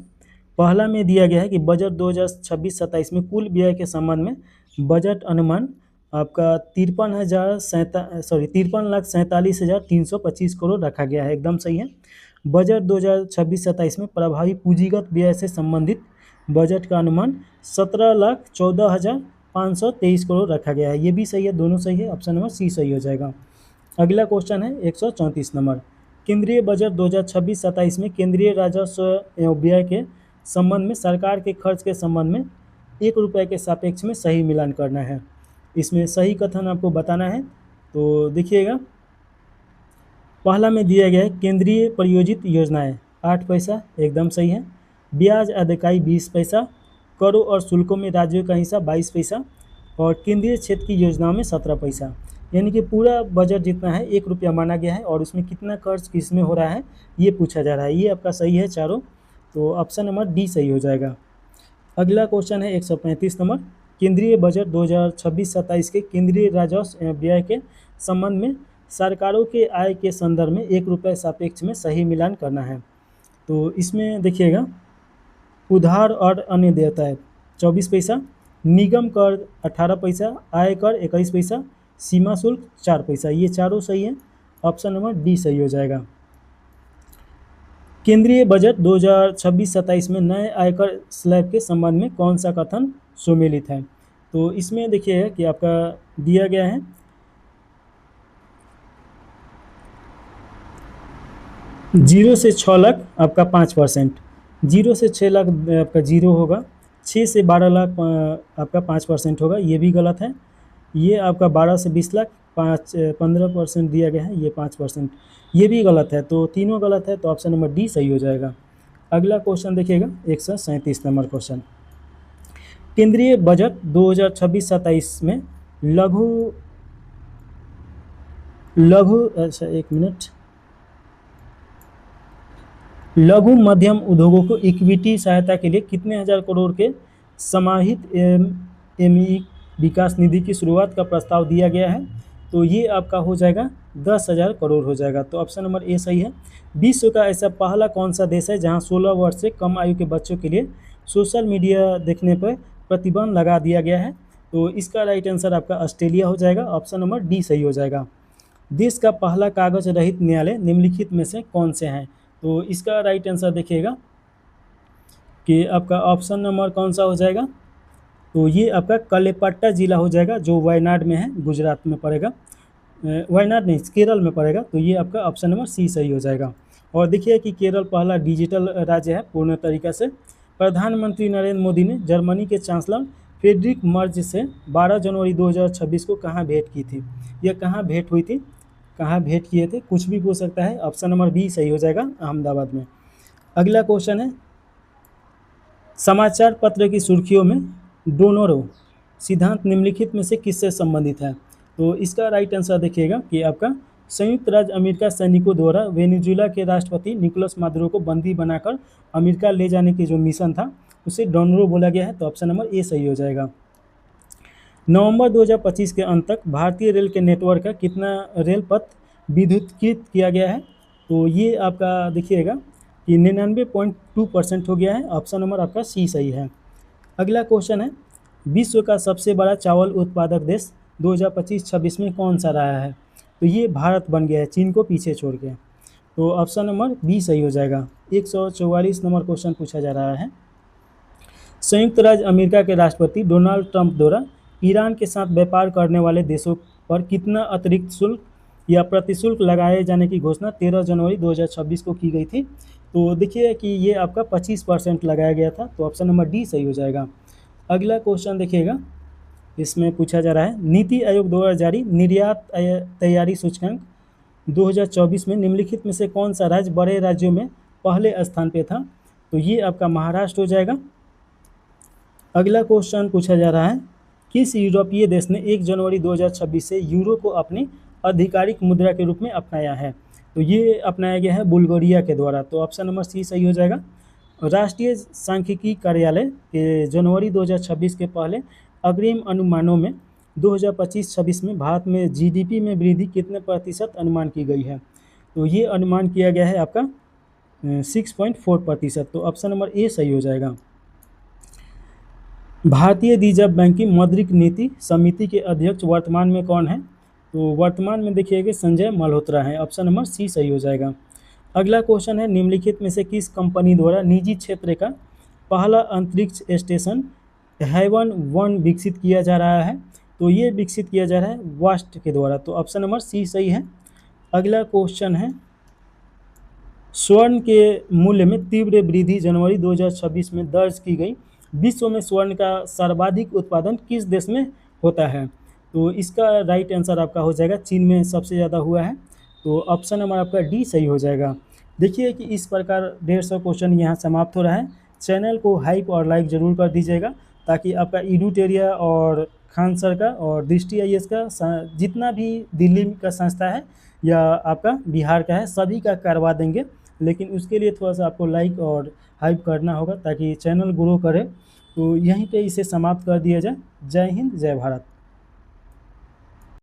पहला में दिया गया है कि बजट 2026-27 में कुल व्यय के संबंध में बजट अनुमान आपका 53,47,325 करोड़ रखा गया है, एकदम सही है। बजट 2026-27 में प्रभावी पूंजीगत व्यय से संबंधित बजट का अनुमान 17,14,523 करोड़ रखा गया है, ये भी सही है, दोनों सही है, ऑप्शन नंबर सी सही हो जाएगा। अगला क्वेश्चन है 134 नंबर, केंद्रीय बजट 2026-27 में केंद्रीय राजस्व एवं व्यय के संबंध में सरकार के खर्च के संबंध में 1 रुपये के सापेक्ष में सही मिलान करना है। इसमें सही कथन आपको बताना है, तो देखिएगा, पहला में दिया गया है केंद्रीय प्रायोजित योजनाएं 8 पैसा एकदम सही है, ब्याज अदायगी 20 पैसा, करों और शुल्कों में राज्यों का हिस्सा 22 पैसा और केंद्रीय क्षेत्र की योजनाओं में 17 पैसा, यानी कि पूरा बजट जितना है 1 रुपया माना गया है और उसमें कितना खर्च किस में हो रहा है ये पूछा जा रहा है। ये आपका सही है चारों, तो ऑप्शन नंबर डी सही हो जाएगा। अगला क्वेश्चन है 135 नंबर, केंद्रीय बजट 2026-27 के केंद्रीय राजस्व एवं व्यय के संबंध में सरकारों के आय के संदर्भ में 1 रुपये सापेक्ष में सही मिलान करना है। तो इसमें देखिएगा, उधार और अन्य देयताएं 24 पैसा, निगम कर 18 पैसा, आय कर 21 पैसा, सीमा शुल्क 4 पैसा, ये चारों सही है, ऑप्शन नंबर डी सही हो जाएगा। केंद्रीय बजट 2026-27 में नए आयकर स्लैब के संबंध में कौन सा कथन सुमेलित है? तो इसमें देखिए कि आपका दिया गया है 0 से 6 लाख आपका 5%, 0 से 6 लाख आपका 0 होगा, 6 से 12 लाख आपका 5% होगा, ये भी गलत है। ये आपका 12 से 20 लाख 15% दिया गया है, ये 5%, ये भी गलत है, तो तीनों गलत है, तो ऑप्शन नंबर डी सही हो जाएगा। अगला क्वेश्चन देखिएगा 137 नंबर क्वेश्चन, केंद्रीय बजट 2026-27 में लघु मध्यम उद्योगों को इक्विटी सहायता के लिए कितने हजार करोड़ के समाहित एमई विकास निधि की शुरुआत का प्रस्ताव दिया गया है? तो ये आपका हो जाएगा 10,000 करोड़ हो जाएगा, तो ऑप्शन नंबर ए सही है। विश्व का ऐसा पहला कौन सा देश है जहां 16 वर्ष से कम आयु के बच्चों के लिए सोशल मीडिया देखने पर प्रतिबंध लगा दिया गया है? तो इसका राइट आंसर आपका ऑस्ट्रेलिया हो जाएगा, ऑप्शन नंबर डी सही हो जाएगा। देश का पहला कागज रहित न्यायालय निम्नलिखित में से कौन से हैं? तो इसका राइट आंसर देखिएगा कि आपका ऑप्शन नंबर कौन सा हो जाएगा, तो ये आपका कलेपट्टा जिला हो जाएगा, जो वायनाड में है, गुजरात में पड़ेगा, वायनाड नहीं केरल में पड़ेगा, तो ये आपका ऑप्शन नंबर सी सही हो जाएगा। और देखिए कि केरल पहला डिजिटल राज्य है पूर्ण तरीका से। प्रधानमंत्री नरेंद्र मोदी ने जर्मनी के चांसलर फ्रेडरिक मर्ज से 12 जनवरी 2026 को कहाँ भेंट की थी? यह कहाँ भेंट हुई थी, कहाँ भेंट किए थे, कुछ भी पूछ सकता है, ऑप्शन नंबर बी सही हो जाएगा, अहमदाबाद में। अगला क्वेश्चन है, समाचार पत्र की सुर्खियों में डोनोरो सिद्धांत निम्नलिखित में से किससे संबंधित है? तो इसका राइट आंसर देखिएगा कि आपका संयुक्त राज्य अमेरिका सैनिकों द्वारा वेनेजुएला के राष्ट्रपति निकोलस मादुरो को बंदी बनाकर अमेरिका ले जाने के जो मिशन था उसे डोनरो बोला गया है। तो ऑप्शन नंबर ए सही हो जाएगा। नवंबर 2025 के अंत तक भारतीय रेल के नेटवर्क का कितना रेल पथ विद्युतीकृत किया गया है? तो ये आपका देखिएगा कि 99.2% हो गया है। ऑप्शन नंबर आपका सी सही है। अगला क्वेश्चन है, विश्व का सबसे बड़ा चावल उत्पादक देश 2025-26 में कौन सा रहा है? तो ये भारत बन गया है, चीन को पीछे छोड़ के। तो ऑप्शन नंबर बी सही हो जाएगा। 144 नंबर क्वेश्चन पूछा जा रहा है। संयुक्त राज्य अमेरिका के राष्ट्रपति डोनाल्ड ट्रंप द्वारा ईरान के साथ व्यापार करने वाले देशों पर कितना अतिरिक्त शुल्क या प्रतिशुल्क लगाए जाने की घोषणा 13 जनवरी 2026 को की गई थी? तो देखिए कि ये आपका 25% लगाया गया था। तो ऑप्शन नंबर डी सही हो जाएगा। अगला क्वेश्चन देखिएगा, इसमें पूछा जा रहा है, नीति आयोग द्वारा जारी निर्यात तैयारी सूचकांक 2024 में निम्नलिखित में से कौन सा राज्य बड़े राज्यों में पहले स्थान पे था? तो ये आपका महाराष्ट्र हो जाएगा। अगला क्वेश्चन पूछा जा रहा है, किस यूरोपीय देश ने 1 जनवरी 2026 से यूरो को अपनी आधिकारिक मुद्रा के रूप में अपनाया है? तो ये अपनाया गया है बुल्गारिया के द्वारा। तो ऑप्शन नंबर सी सही हो जाएगा। राष्ट्रीय सांख्यिकी कार्यालय के जनवरी 2026 के पहले अग्रिम अनुमानों में 2025-26 में भारत में जीडीपी में वृद्धि कितने प्रतिशत अनुमान की गई है? तो ये अनुमान किया गया है आपका 6.4%। तो ऑप्शन नंबर ए सही हो जाएगा। भारतीय रिजर्व बैंक की मौद्रिक नीति समिति के अध्यक्ष वर्तमान में कौन है? तो वर्तमान में देखिएगा संजय मल्होत्रा है। ऑप्शन नंबर सी सही हो जाएगा। अगला क्वेश्चन है, निम्नलिखित में से किस कंपनी द्वारा निजी क्षेत्र का पहला अंतरिक्ष स्टेशन हेवन 1 विकसित किया जा रहा है? तो ये विकसित किया जा रहा है वास्ट के द्वारा। तो ऑप्शन नंबर सी सही है। अगला क्वेश्चन है, स्वर्ण के मूल्य में तीव्र वृद्धि जनवरी 2026 में दर्ज की गई। विश्व में स्वर्ण का सर्वाधिक उत्पादन किस देश में होता है? तो इसका राइट आंसर आपका हो जाएगा चीन में सबसे ज़्यादा हुआ है। तो ऑप्शन नंबर आपका डी सही हो जाएगा। देखिए कि इस प्रकार 150 क्वेश्चन यहाँ समाप्त हो रहा है। चैनल को हाइप और लाइक ज़रूर कर दीजिएगा ताकि आपका एडुटेरिया और खान सर का और दृष्टि आईएएस का जितना भी दिल्ली का संस्था है या आपका बिहार का है सभी का करवा देंगे, लेकिन उसके लिए थोड़ा सा आपको लाइक और हाइप करना होगा ताकि चैनल ग्रो करे। तो यहीं पे इसे समाप्त कर दिया जाए। जय हिंद, जय भारत।